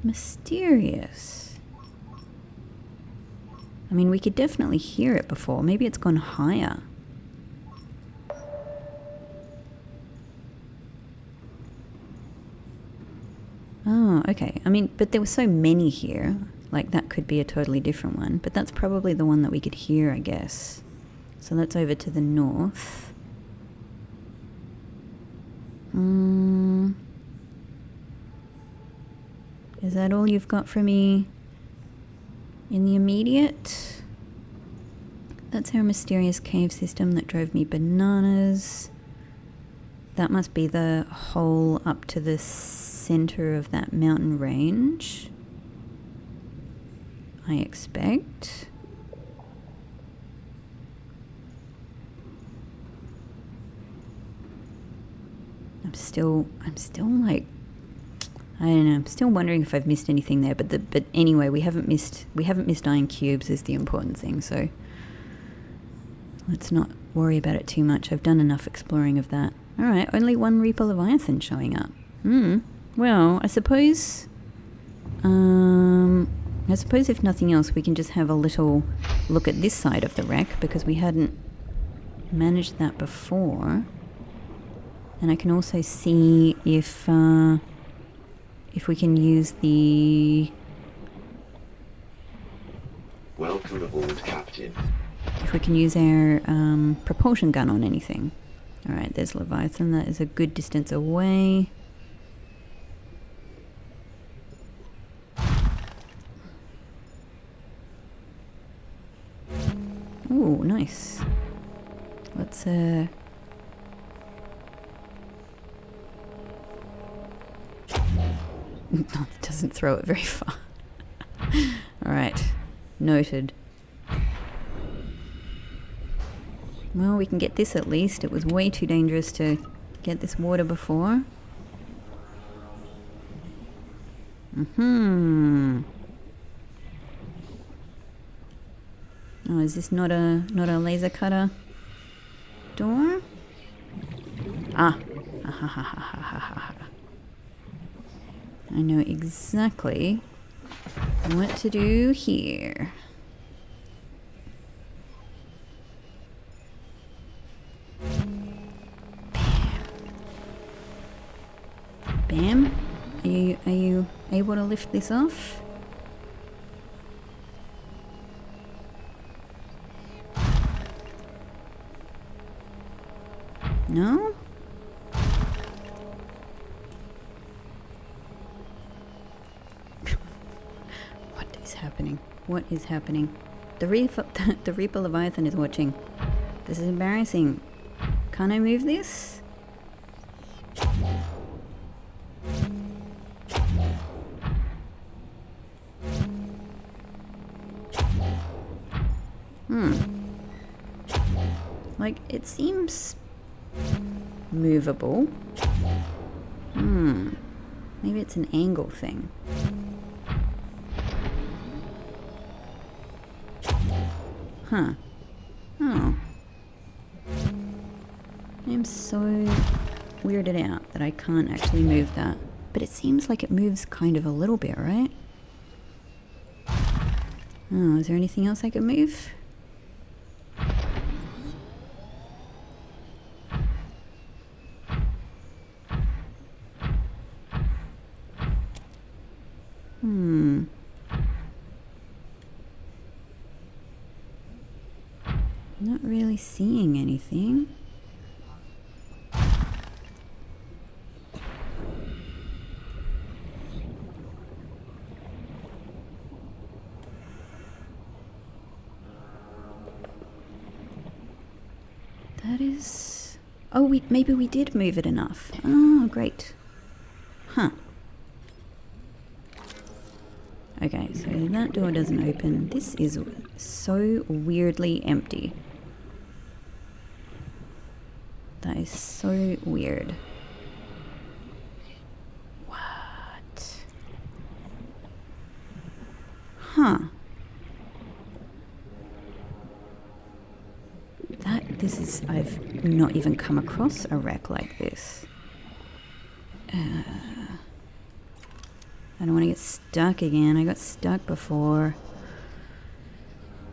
Mysterious. I mean, we could definitely hear it before. Maybe it's gone higher. Oh, okay. I mean, but there were so many here. Like, that could be a totally different one. But that's probably the one that we could hear, I guess. So that's over to the north. Is that all you've got for me in the immediate? That's our mysterious cave system that drove me bananas. That must be the hole up to the center of that mountain range, I expect. I'm still like, I don't know. I'm still wondering if I've missed anything there. But anyway, we haven't missed iron cubes is the important thing. So let's not worry about it too much. I've done enough exploring of that. All right, only one Reaper Leviathan showing up. Well, I suppose if nothing else, we can just have a little look at this side of the wreck because we hadn't managed that before. And I can also see if we can use the...
Welcome aboard, Captain.
If we can use our propulsion gun on anything. Alright, there's Leviathan. That is a good distance away. Ooh, nice. Let's it doesn't throw it very far. Alright, noted. Well, we can get this at least. It was way too dangerous to get this water before. Oh, is this not a laser cutter door? Ah. I know exactly what to do here. Bam. Are you able to lift this off? No? What is happening? What is happening? The Reaper Leviathan is watching. This is embarrassing. Can't I move this? Like, it seems movable. Maybe it's an angle thing. Huh. Oh. I'm so weirded out that I can't actually move that. But it seems like it moves kind of a little bit, right? Oh, is there anything else I can move? Not really seeing anything. That is... Oh, maybe we did move it enough. Oh, great. Huh. Okay, so that door doesn't open. This is so weirdly empty. That is so weird. What? Huh. This is... I've not even come across a wreck like this. I don't want to get stuck again. I got stuck before.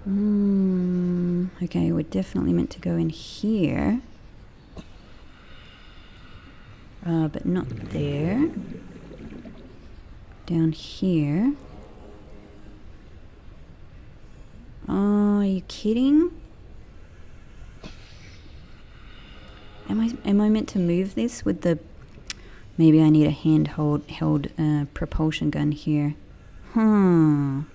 Okay, we're definitely meant to go in here. But not there. Down here. Oh, are you kidding? Am I meant to move this with the... Maybe I need a held propulsion gun here. Oh,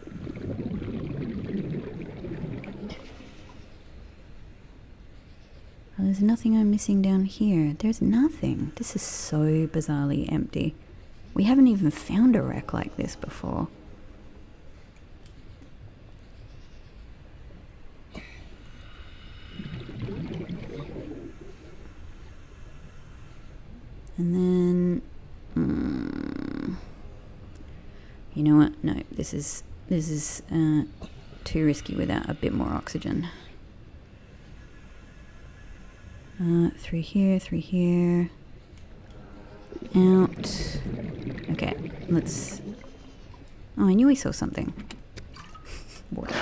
there's nothing I'm missing down here. There's nothing. This is so bizarrely empty. We haven't even found a wreck like this before. And then, you know what? No, this is too risky without a bit more oxygen. Through here, out. Okay, let's. Oh, I knew I saw something. Water.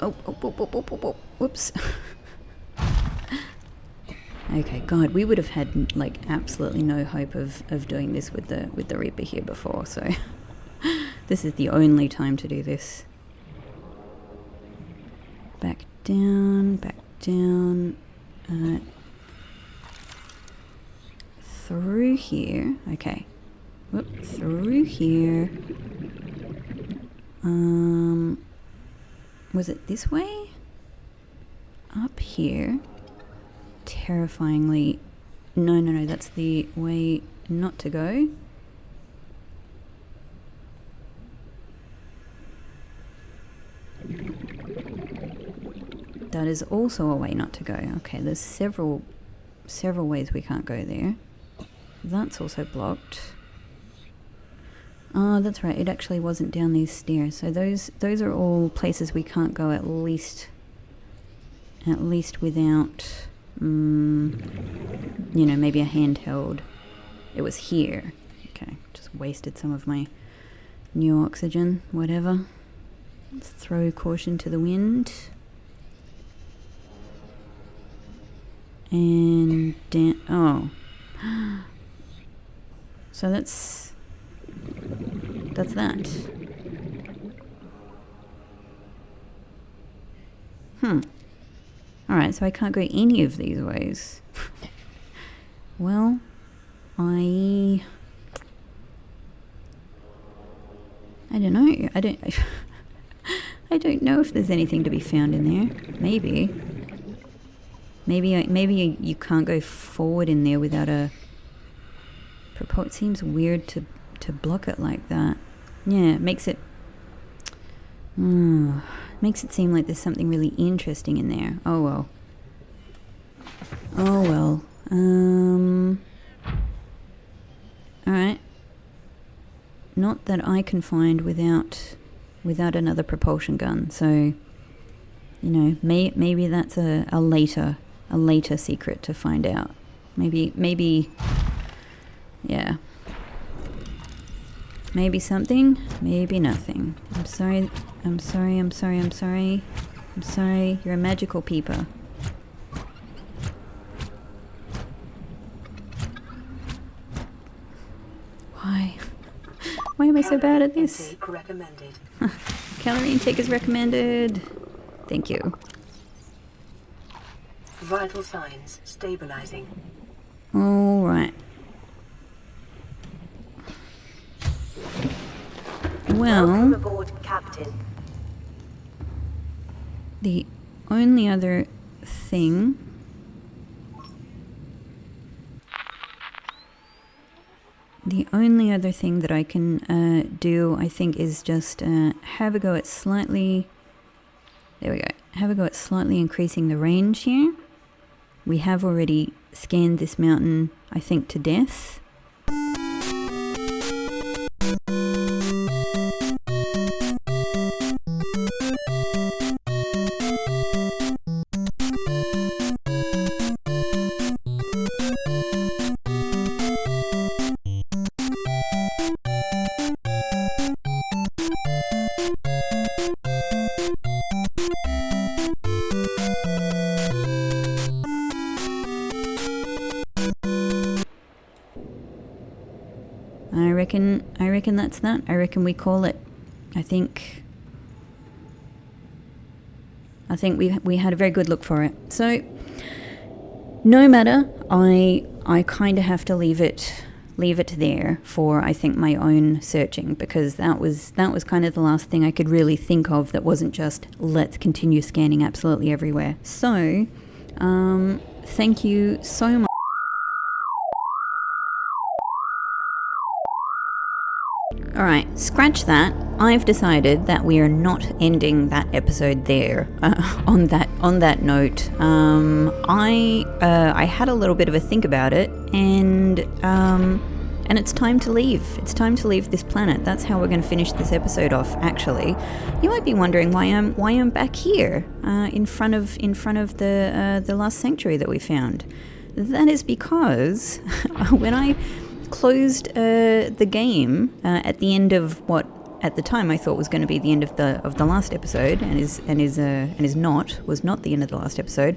Oh, whoops. Okay, God, we would have had like absolutely no hope of doing this with the Reaper here before, so this is the only time to do this. Back down, through here. Okay. Whoop, through here. Was it this way? Up here. Terrifyingly... No, that's the way not to go. That is also a way not to go. Okay, there's several ways we can't go there. That's also blocked. Oh, that's right. It actually wasn't down these stairs. So those are all places we can't go at least without, you know, maybe a handheld. It was here. Okay, just wasted some of my new oxygen. Whatever. Let's throw caution to the wind. And down. Oh. So that's that. Alright, so I can't go any of these ways. Well, I don't know. I don't know if there's anything to be found in there. Maybe you can't go forward in there without a propel. It seems weird to block it like that. Yeah, it makes it seem like there's something really interesting in there. Oh well. Alright. that I can find without another propulsion gun. So, you know, maybe that's a later secret to find out. Maybe, yeah. Maybe something, maybe nothing. I'm sorry. You're a magical peeper. Why? Why am I so bad at this?
Intake recommended.
Calorie intake is recommended. Thank you.
Vital signs stabilizing.
All right.
Welcome
Well,
aboard, Captain.
the only other thing that I can do, I think, is just have a go at slightly... There we go. Have a go at slightly increasing the range here. We have already scanned this mountain, I think, to death. I reckon that's that. I reckon we call it. I think we had a very good look for it. So no matter, I kind of have to leave it there for, I think, my own searching, because that was kind of the last thing I could really think of that wasn't just let's continue scanning absolutely everywhere. So thank you so much. Alright, scratch that. I've decided that we are not ending that episode there. On that note, I had a little bit of a think about it, and it's time to leave. It's time to leave this planet. That's how we're going to finish this episode off. Actually, you might be wondering why I'm back here in front of the last sanctuary that we found. That is because when I closed the game at the end of what at the time I thought was going to be the end of the last episode, and was not the end of the last episode,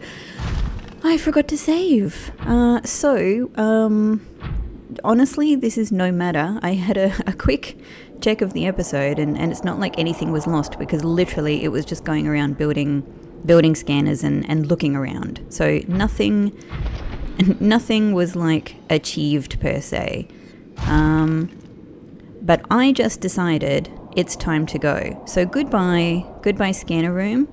I forgot to save. Honestly, this is no matter. I had a quick check of the episode, and it's not like anything was lost, because literally it was just going around building scanners and looking around. So nothing was like achieved per se. But I just decided it's time to go. So goodbye scanner room.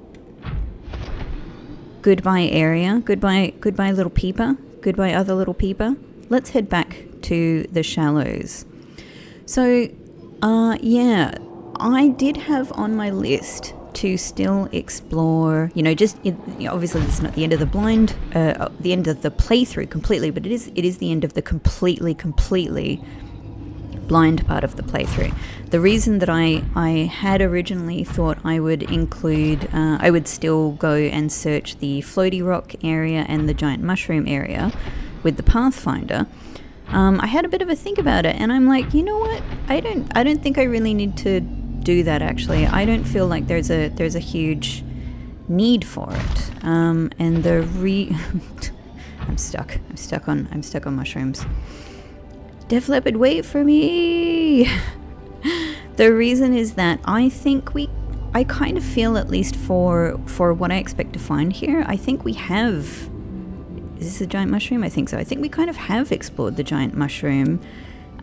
Goodbye area. Goodbye little peeper. Goodbye other little peeper. Let's head back to the shallows. So, yeah, I did have on my list to still explore, obviously this is not the end of the end of the playthrough completely, but it is the end of the completely blind part of the playthrough. The reason that I had originally thought I would include, I would still go and search the floaty rock area and the giant mushroom area with the Pathfinder, I had a bit of a think about it, and I'm like, you know what? I don't think I really need to do that. Actually, I don't feel like there's a huge need for it. And I'm stuck on mushrooms. Def Leppard, wait for me. The reason is that I think I kind of feel, at least for what I expect to find here, I think we have. Is this a giant mushroom? I think so. I think we kind of have explored the giant mushroom.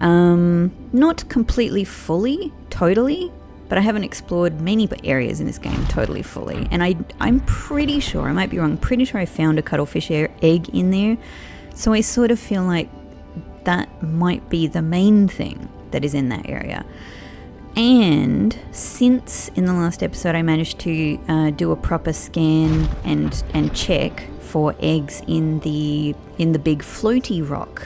Not completely fully, totally, but I haven't explored many areas in this game totally fully. And I'm pretty sure, I might be wrong, pretty sure I found a cuttlefish egg in there. So I sort of feel like that might be the main thing that is in that area. And since in the last episode I managed to do a proper scan and check for eggs in the big floaty rock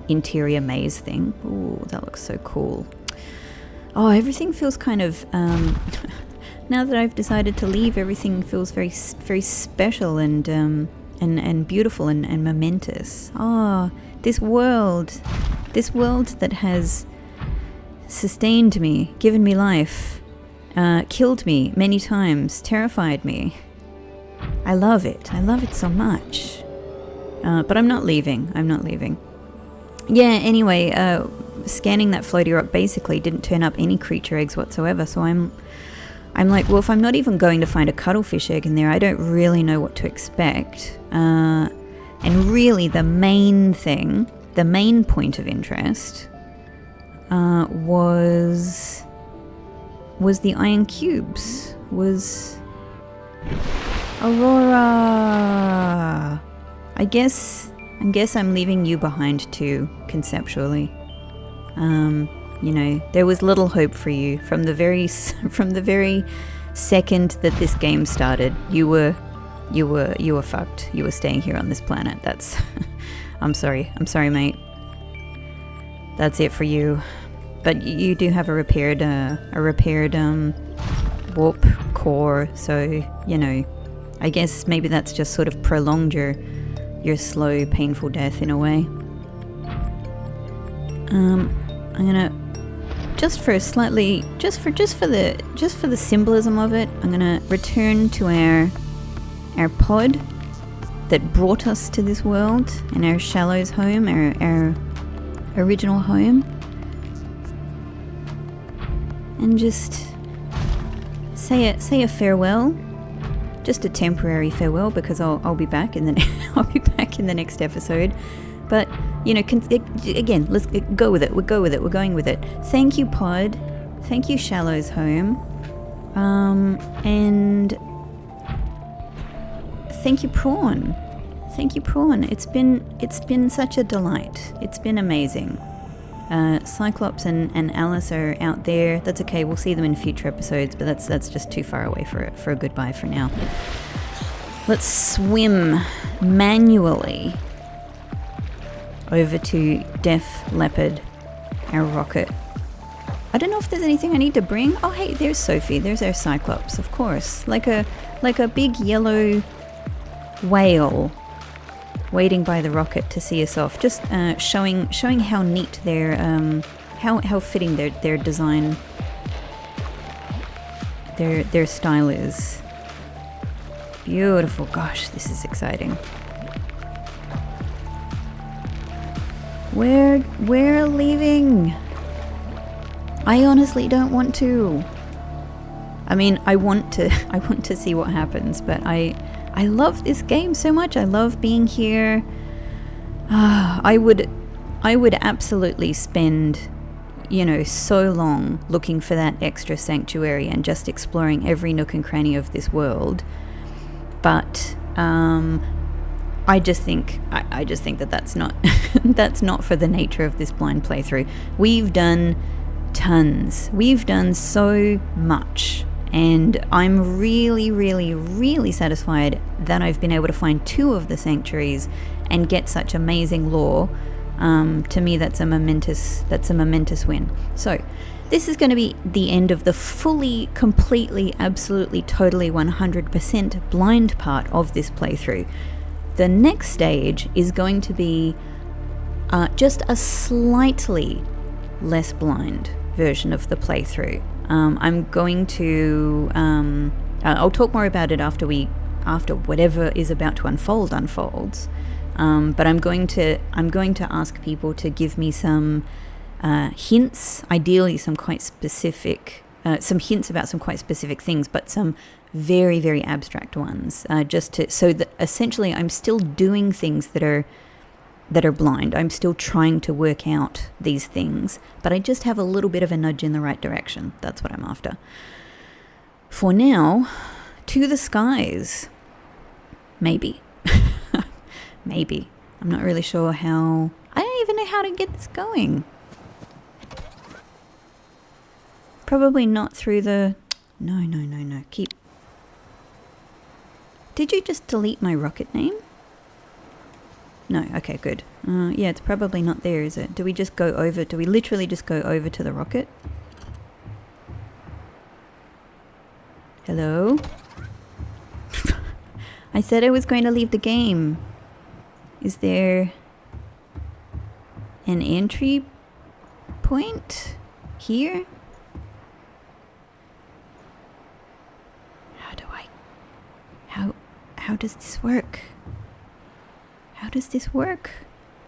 interior maze thing. Ooh, that looks so cool. Oh, everything feels kind of, now that I've decided to leave, everything feels very, very special and beautiful and momentous. Oh, this world that has sustained me, given me life, killed me many times, terrified me. I love it so much. But I'm not leaving. Yeah, anyway, scanning that floaty rock basically didn't turn up any creature eggs whatsoever, so I'm like, well, if I'm not even going to find a cuttlefish egg in there, I don't really know what to expect. And really the main point of interest was the iron cubes, was Aurora. I guess I'm leaving you behind too, conceptually. You know, there was little hope for you from the very second that this game started. You were fucked. You were staying here on this planet. That's I'm sorry, mate. That's it for you. But you do have a repaired warp core, so you know, I guess maybe that's just sort of prolonged your slow, painful death in a way. I'm gonna just for the symbolism of it, I'm gonna return to our pod that brought us to this world, and our Shallows home, our original home, and just say a farewell. Just a temporary farewell, because I'll be back in the next episode. But you know, again, let's go with it. We're going with it. Thank you, Pod. Thank you, Shallows home. And thank you, Prawn. It's been such a delight. It's been amazing. Cyclops and Alice are out there. That's okay, we'll see them in future episodes, but that's just too far away for a goodbye for now. Let's swim manually over to Def Leopard, our rocket. I don't know if there's anything I need to bring. Oh hey, there's Sophie. There's our Cyclops, of course. Like a big yellow whale waiting by the rocket to see us off, just showing how neat their how fitting their design, their style is. Beautiful. Gosh, this is exciting. We're leaving. I honestly don't want to. I mean, I want to see what happens, but I love this game so much. I love being here. I would absolutely spend, you know, so long looking for that extra sanctuary and just exploring every nook and cranny of this world. But I just think that that's not that's not for the nature of this blind playthrough. We've done tons. We've done so much. And I'm really, really, really satisfied that I've been able to find 2 of the sanctuaries and get such amazing lore. To me, that's a momentous win. So, this is going to be the end of the fully, completely, absolutely, totally, 100% blind part of this playthrough. The next stage is going to be just a slightly less blind version of the playthrough. I'm going to I'll talk more about it after whatever is about to unfolds. But I'm going to ask people to give me some hints, ideally some quite specific, some hints about some quite specific things, but some very, very abstract ones, so that essentially I'm still doing things that are blind. I'm still trying to work out these things, but I just have a little bit of a nudge in the right direction. That's what I'm after. For now, to the skies. Maybe. Maybe. I'm not really sure how. I don't even know how to get this going. Probably not through the... No. Keep... Did you just delete my rocket name? No, okay, good. Yeah, it's probably not there, is it? Do we literally just go over to the rocket? Hello? I said I was going to leave the game. Is there an entry point here? How does this work? How does this work?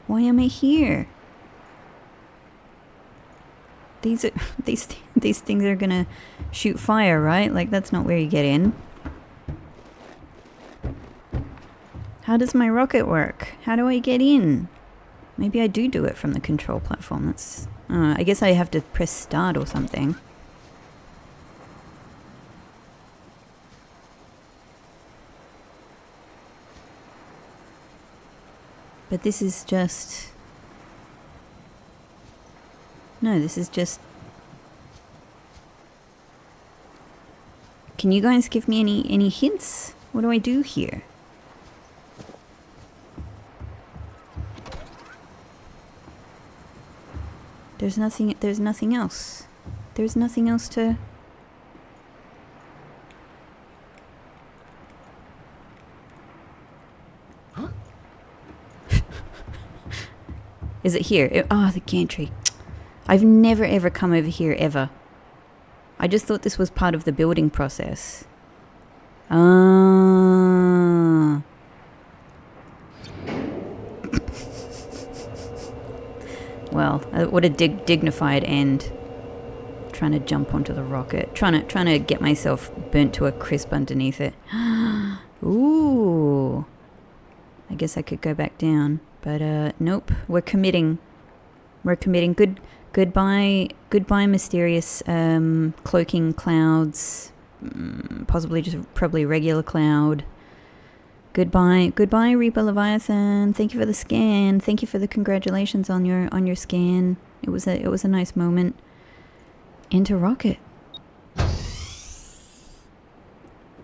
Why am I here? These things are gonna shoot fire, right? Like, that's not where you get in. How does my rocket work? How do I get in? Maybe I do it from the control platform. That's I guess I have to press start or something. But this is just... No, this is just... Can you guys give me any hints? What do I do here? There's nothing else. There's nothing else to... Is it here? Oh, the gantry. I've never ever come over here, ever. I just thought this was part of the building process. Ah. Well, what a dignified end. Trying to jump onto the rocket. Trying to get myself burnt to a crisp underneath it. Ooh. I guess I could go back down. But, nope. We're committing. We're committing. Goodbye, mysterious, cloaking clouds. Probably regular cloud. Goodbye, Reaper Leviathan. Thank you for the scan. Thank you for the congratulations on your scan. It was a nice moment. Enter rocket.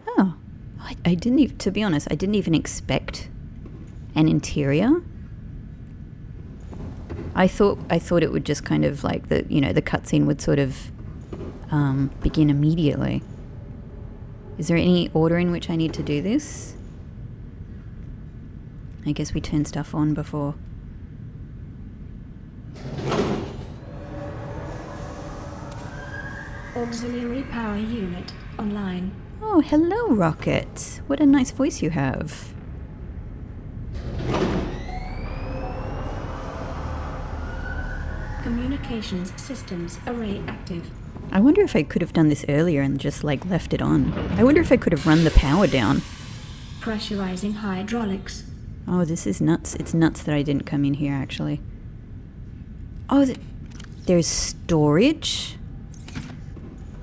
Oh, I didn't even, to be honest, I didn't even expect an interior. I thought it would just kind of like the cutscene would sort of begin immediately. Is there any order in which I need to do this? I guess we turn stuff on before.
Auxiliary power unit online.
Oh, hello, Rocket. What a nice voice you have.
Communications systems array active.
I wonder if I could have done this earlier and just like left it on. I wonder if I could have run the power down.
Pressurizing hydraulics.
Oh, this is nuts. It's nuts that I didn't come in here, actually. Oh, there's storage?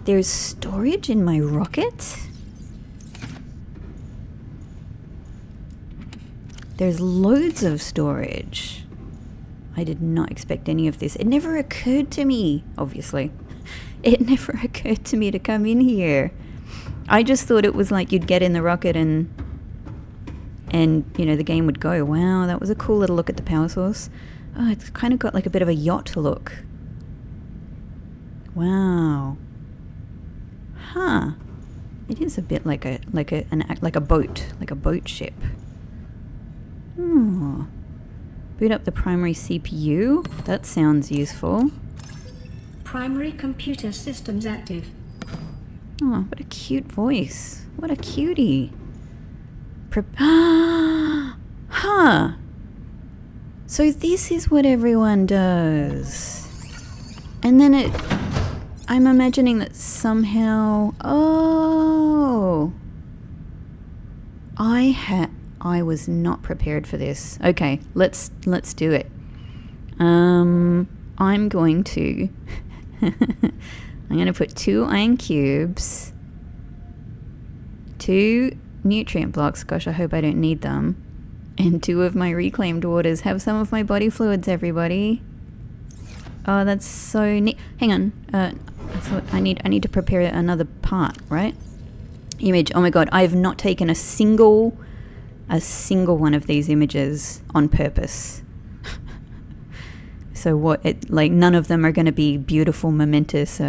There's storage in my rocket? There's loads of storage. I did not expect any of this. It never occurred to me, obviously. It never occurred to me to come in here. I just thought it was like you'd get in the rocket and the game would go. Wow, that was a cool little look at the power source. Oh, it's kind of got like a bit of a yacht look. Wow. Huh. It is a bit like a boat ship. Oh. Boot up the primary CPU. That sounds useful.
Primary computer systems active.
Oh, what a cute voice. What a cutie. Huh. So this is what everyone does. And then I'm imagining that somehow... Oh. I was not prepared for this. Okay, let's do it. I'm going to put 2 iron cubes, 2 nutrient blocks. Gosh, I hope I don't need them. And 2 of my reclaimed waters. Have some of my body fluids, everybody. Oh, that's so neat. Hang on. I thought I need to prepare another part, right? Image. Oh my god, I have not taken a single one of these images on purpose. So none of them are going to be beautiful, momentous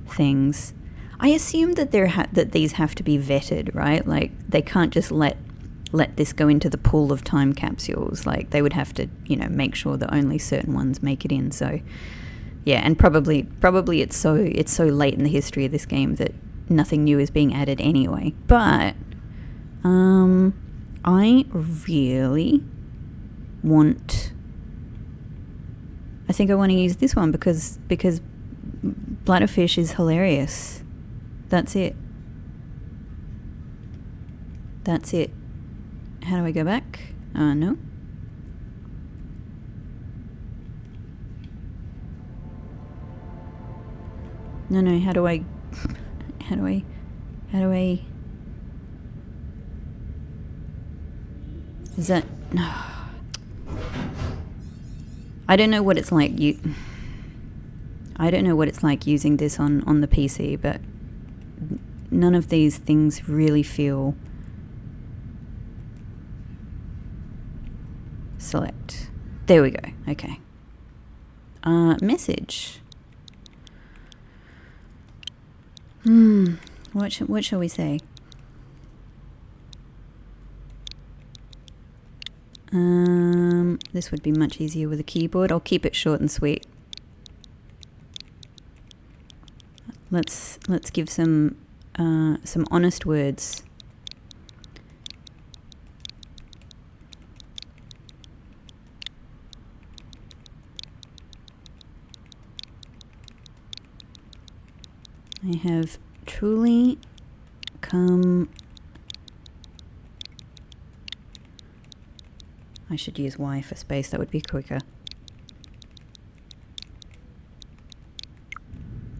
things. I assume that that these have to be vetted, right? Like they can't just let this go into the pool of time capsules. Like they would have to, you know, make sure that only certain ones make it in. So yeah, and probably it's so late in the history of this game that nothing new is being added anyway. But I really want. I think I want to use this one because bladderfish is hilarious. That's it. That's it. How do I go back? No. No, how do I... Is that... No. I don't know what it's like I don't know what it's like using this on the PC, but none of these things really feel... Select. There we go. Okay. Message. What shall we say? This would be much easier with a keyboard. I'll keep it short and sweet. Let's give some honest words. I have truly come... I should use Y for space, that would be quicker.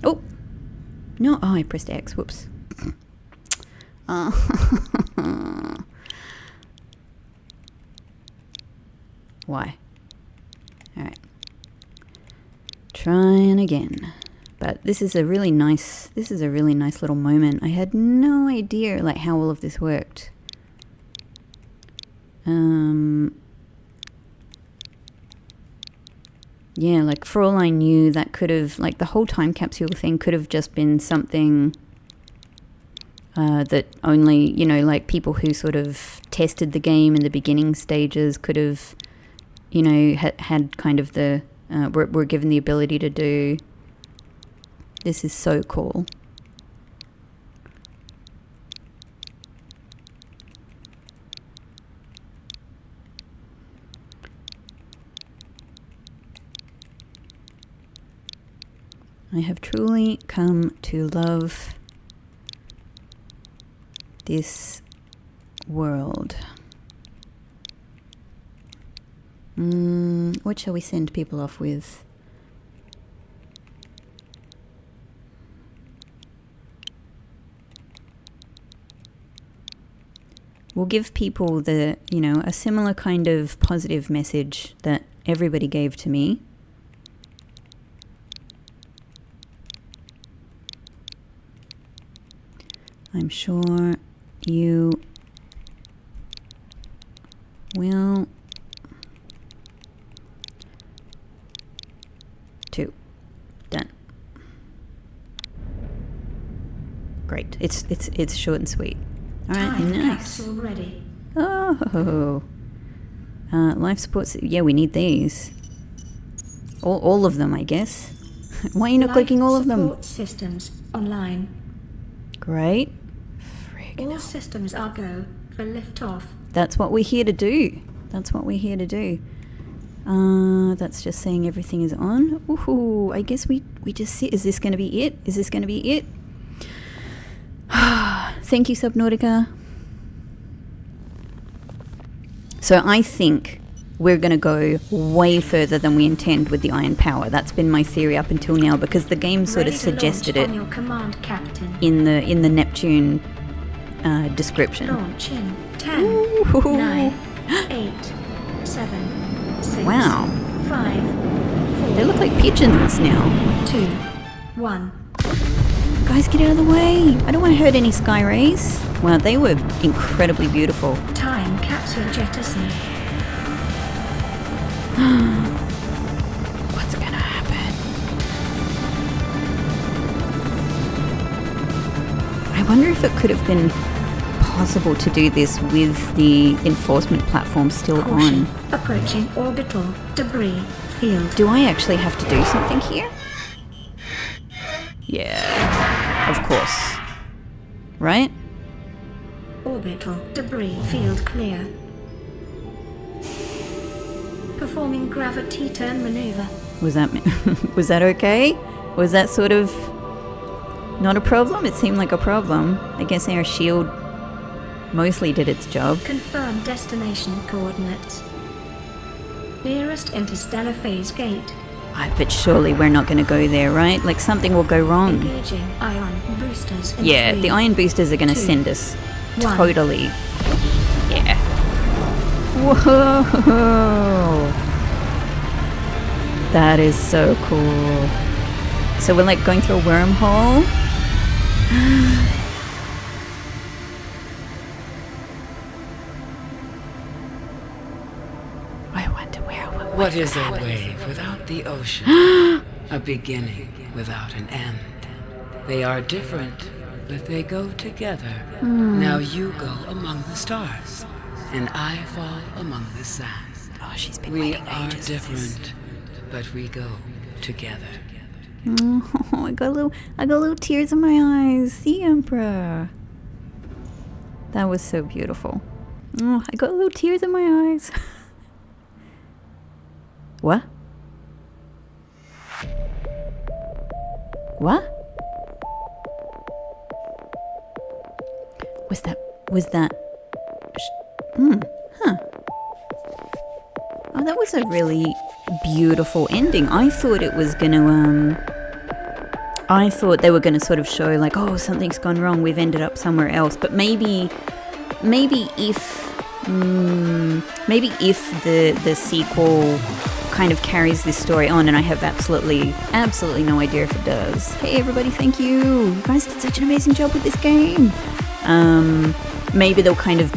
Oh! No, I pressed X, whoops. Y. Alright. Trying again. But this is a really nice little moment. I had no idea like how all of this worked. Yeah, like for all I knew, that could have, like the whole time capsule thing could have just been something that only, you know, like people who sort of tested the game in the beginning stages could have, you know, had kind of the, were given the ability to do. This is so cool. I have truly come to love this world. What shall we send people off with? We'll give people the, you know, a similar kind of positive message that everybody gave to me. I'm sure you will too. Done. Great. It's short and sweet. All right, nice.
Capsule ready.
Oh, life supports. Yeah, we need these. All of them, I guess. Why are you not clicking all of them?
Support systems online.
Great.
All systems are go for liftoff.
That's what we're here to do. That's what we're here to do. That's just saying everything is on. Ooh, I guess we just sit. Is this going to be it? Is this going to be it? Thank you, Subnautica. So I think we're going to go way further than we intend with the iron power. That's been my theory up until now because the game sort of suggested it
your command, Captain.
in the Neptune description.
Launch in 10,
Ooh.
9, 8, 7, 6,
Wow.
5, 4,
They look like pigeons now.
2, 1.
Guys, get out of the way. I don't want to hurt any sky rays. Wow, they were incredibly beautiful.
Time capsule jettisoned.
What's gonna happen? wonder if it could have been possible to do this with the enforcement platform still
Caution.
on.
Approaching orbital debris field.
Do I actually have to do something here? Yeah, of course. Right?
Orbital debris field clear. Performing gravity turn maneuver.
Was that was that okay? Was that sort of not a problem? It seemed like a problem. I guess our shield mostly did its job.
Confirm destination coordinates. Nearest interstellar phase gate.
But surely we're not going to go there, right? Like something will go wrong.
Engaging ion boosters. In
Yeah,
3,
the ion boosters are going to
2,
send us
1.
totally. Yeah. Whoa! That is so cool. So we're like going through a wormhole. I wonder where we're
What is a wave without the ocean? A beginning without an end. They are different, but they go together. Now you go among the stars, and I fall among the sand.
Oh, she's been
We
waiting
are
ages for this.
different, but we go together.
Oh, I got little tears in my eyes. See, Emperor. That was so beautiful. Oh, I got little tears in my eyes. What? What? Was that? Huh. Oh, that was a really beautiful ending. I thought it was gonna, I thought they were gonna sort of show like, oh, something's gone wrong, we've ended up somewhere else. But maybe if the sequel kind of carries this story on, and I have absolutely no idea if it does. Hey everybody, thank you. You guys did such an amazing job with this game. Maybe they'll kind of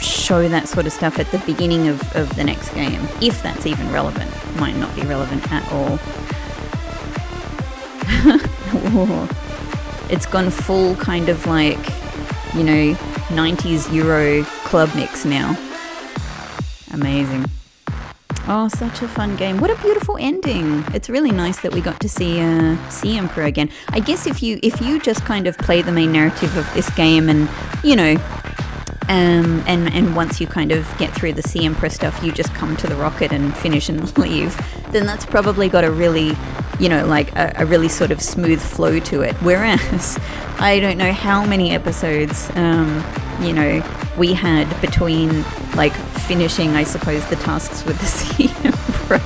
show that sort of stuff at the beginning of the next game, if that's even relevant. Might not be relevant at all. It's gone full kind of like, 90s Euro club mix now. Amazing. Oh, such a fun game. What a beautiful ending. It's really nice that we got to see Emperor again. I guess if you just kind of play the main narrative of this game and, and once you kind of get through the Sea Emperor stuff, you just come to the rocket and finish and leave, then that's probably got a really, a really sort of smooth flow to it. Whereas, I don't know how many episodes, we had between, like, finishing, I suppose, the tasks with the Sea Emperor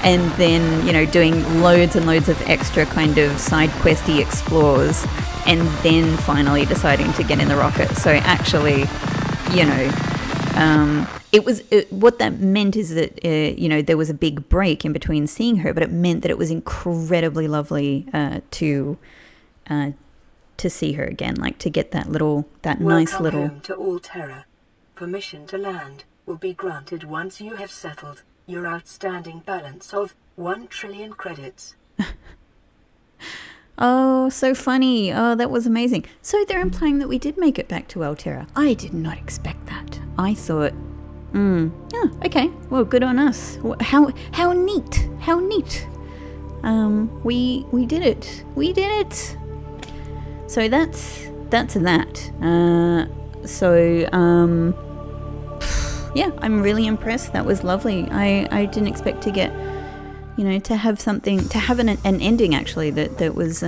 and then, doing loads and loads of extra kind of side questy explores and then finally deciding to get in the rocket. So actually, what that meant is that, there was a big break in between seeing her, but it meant that it was incredibly lovely to see her again, like to get that nice little...
Welcome home to Alterra. Permission to land will be granted once you have settled your outstanding balance of 1 trillion credits.
Oh, so funny. Oh, that was amazing. So they're implying that we did make it back to Alterra. I did not expect that. I thought, okay, well, good on us. How neat. How neat. We did it. We did it. So that's that. Yeah, I'm really impressed. That was lovely. I didn't expect to get, to have something, to have an ending actually that was,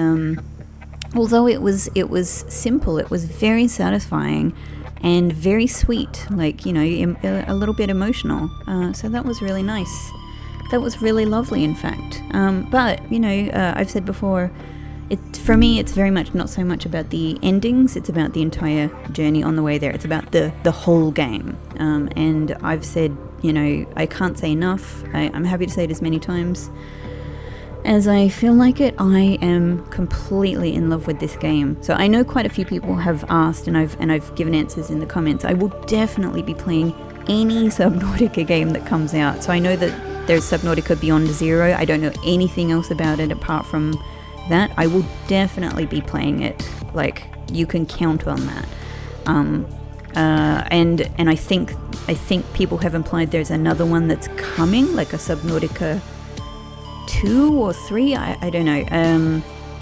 although it was simple, it was very satisfying and very sweet, like, a little bit emotional. So that was really nice. That was really lovely, in fact. But, I've said before, for me, it's very much not so much about the endings, it's about the entire journey on the way there. It's about the whole game. And I've said, I can't say enough. I'm happy to say it as many times as I feel like it. I am completely in love with this game. So I know quite a few people have asked, and I've given answers in the comments. I will definitely be playing any Subnautica game that comes out. So I know that there's Subnautica Beyond Zero. I don't know anything else about it apart from that. I will definitely be playing it, like, you can count on that. And I think people have implied there's another one that's coming, like a Subnautica 2 or 3, I don't know.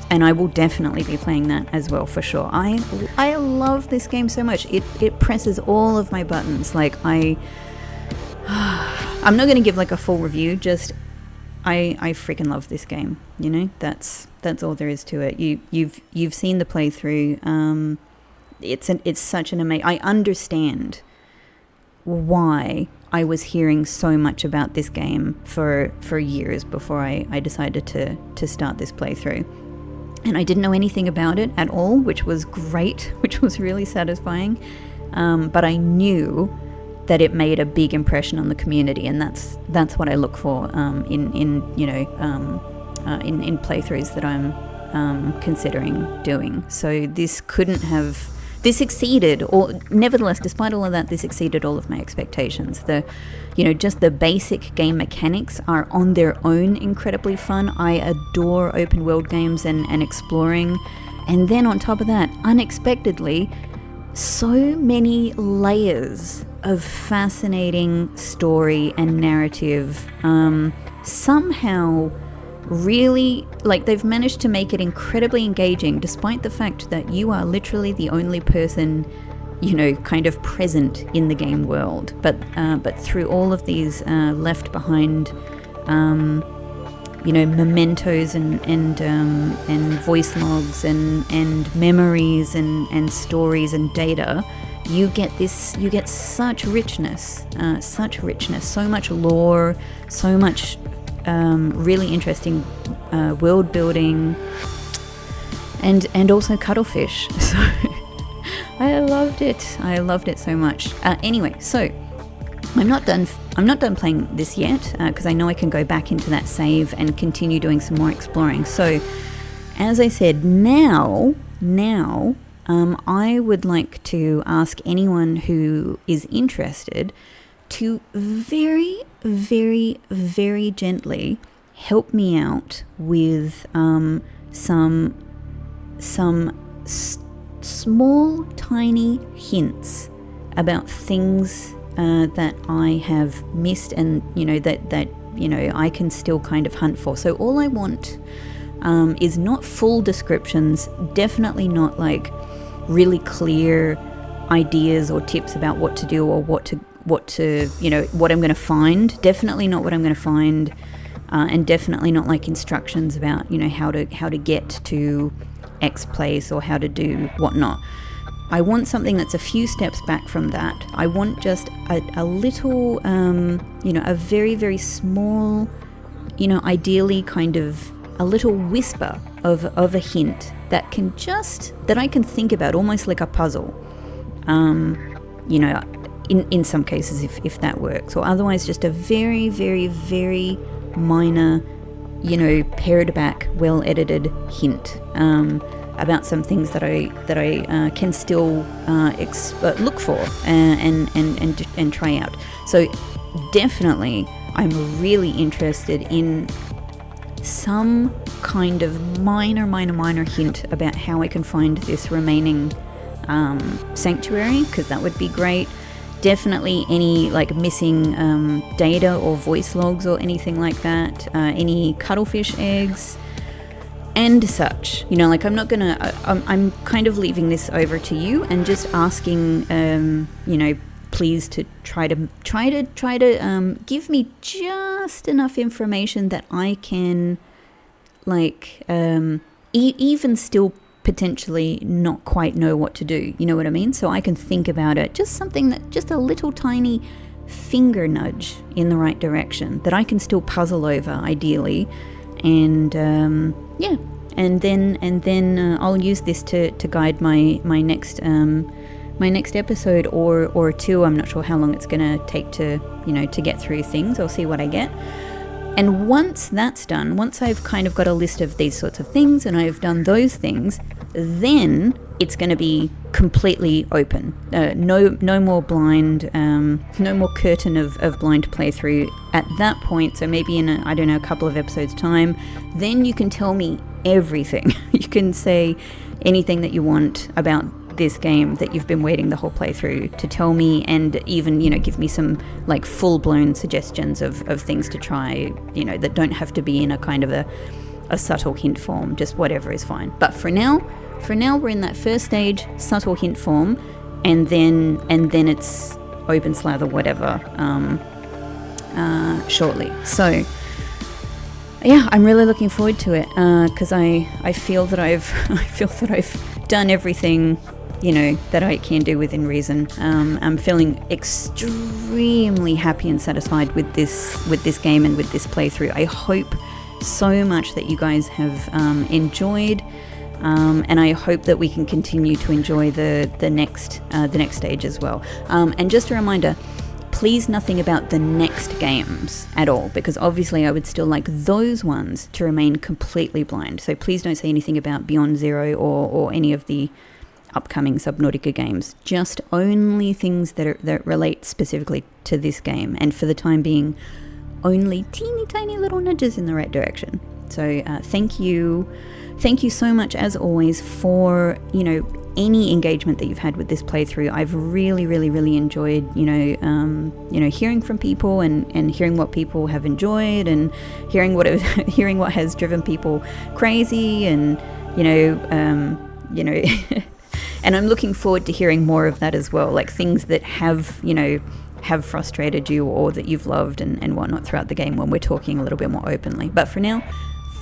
And I will definitely be playing that as well, for sure. I love this game so much. It presses all of my buttons. Like I'm not going to give like a full review, just I freaking love this game. You know, that's all there is to it. You've seen the playthrough. It's such an amazing. I understand why I was hearing so much about this game for years before I decided to start this playthrough. And I didn't know anything about it at all, which was great, which was really satisfying. But I knew that it made a big impression on the community, and that's what I look for in playthroughs that I'm considering doing. So this exceeded, or nevertheless, despite all of that, this exceeded all of my expectations. Just the basic game mechanics are on their own incredibly fun. I adore open world games and exploring. And then on top of that, unexpectedly, so many layers of fascinating story and narrative. Somehow really, they've managed to make it incredibly engaging, despite the fact that you are literally the only person, kind of present in the game world. But through all of these left behind, mementos and voice logs and memories and stories and data, you get such richness, so much lore, so much really interesting world building, and also cuttlefish. So I loved it so much. Anyway, so I'm not done playing this yet, because I know I can go back into that save and continue doing some more exploring. So as I said, now I would like to ask anyone who is interested to very, very, very gently help me out with some small, tiny hints about things that I have missed, and that I can still kind of hunt for. So all I want is not full descriptions, definitely not like really clear ideas or tips about what to do or what I'm going to find. Definitely not what I'm going to find, and definitely not like instructions about how to get to X place or how to do whatnot. I want something that's a few steps back from that. I want just a little, a very, very small, ideally kind of a little whisper of a hint that I can think about, almost like a puzzle. In some cases, if that works, or otherwise just a very, very, very minor, pared back, well edited hint about some things that I can still look for and try out. So definitely, I'm really interested in some kind of minor hint about how I can find this remaining sanctuary, because that would be great. Definitely any like missing data or voice logs or anything like that, any cuttlefish eggs and such. I'm kind of leaving this over to you and just asking please to try to give me just enough information that I can even still potentially not quite know what to do, you know what I mean? So I can think about it, just a little tiny finger nudge in the right direction that I can still puzzle over, ideally, and and then I'll use this to guide my next episode or two. I'm not sure how long it's gonna take to get through things. I'll see what I get. And once that's done, once I've kind of got a list of these sorts of things and I've done those things, then it's going to be completely open. No more blind, no more curtain of blind playthrough at that point. So maybe in a couple of episodes time, then you can tell me everything. You can say anything that you want about this game that you've been waiting the whole playthrough to tell me, and even, you know, give me some like full-blown suggestions of things to try, you know, that don't have to be in a kind of a subtle hint form. Just whatever is fine. But for now we're in that first stage, subtle hint form, and then it's open slather whatever shortly. So yeah, I'm really looking forward to it, because I feel that I've done everything, you know, that I can do within reason. I'm feeling extremely happy and satisfied with this game and with this playthrough. I hope so much that you guys have enjoyed, and I hope that we can continue to enjoy the next stage as well. And just a reminder, please nothing about the next games at all, because obviously I would still like those ones to remain completely blind. So please don't say anything about Beyond Zero or any of the upcoming Subnautica games. Just only things that relate specifically to this game, and for the time being, only teeny tiny little nudges in the right direction. So thank you so much as always for, you know, any engagement that you've had with this playthrough. I've really enjoyed, you know, hearing from people and hearing what people have enjoyed, and hearing what has driven people crazy, and you know, and I'm looking forward to hearing more of that as well, like things that have frustrated you or that you've loved and whatnot throughout the game, when we're talking a little bit more openly. But for now,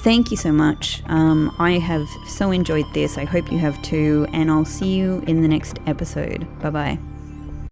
thank you so much. I have so enjoyed this. I hope you have too, and I'll see you in the next episode. Bye bye.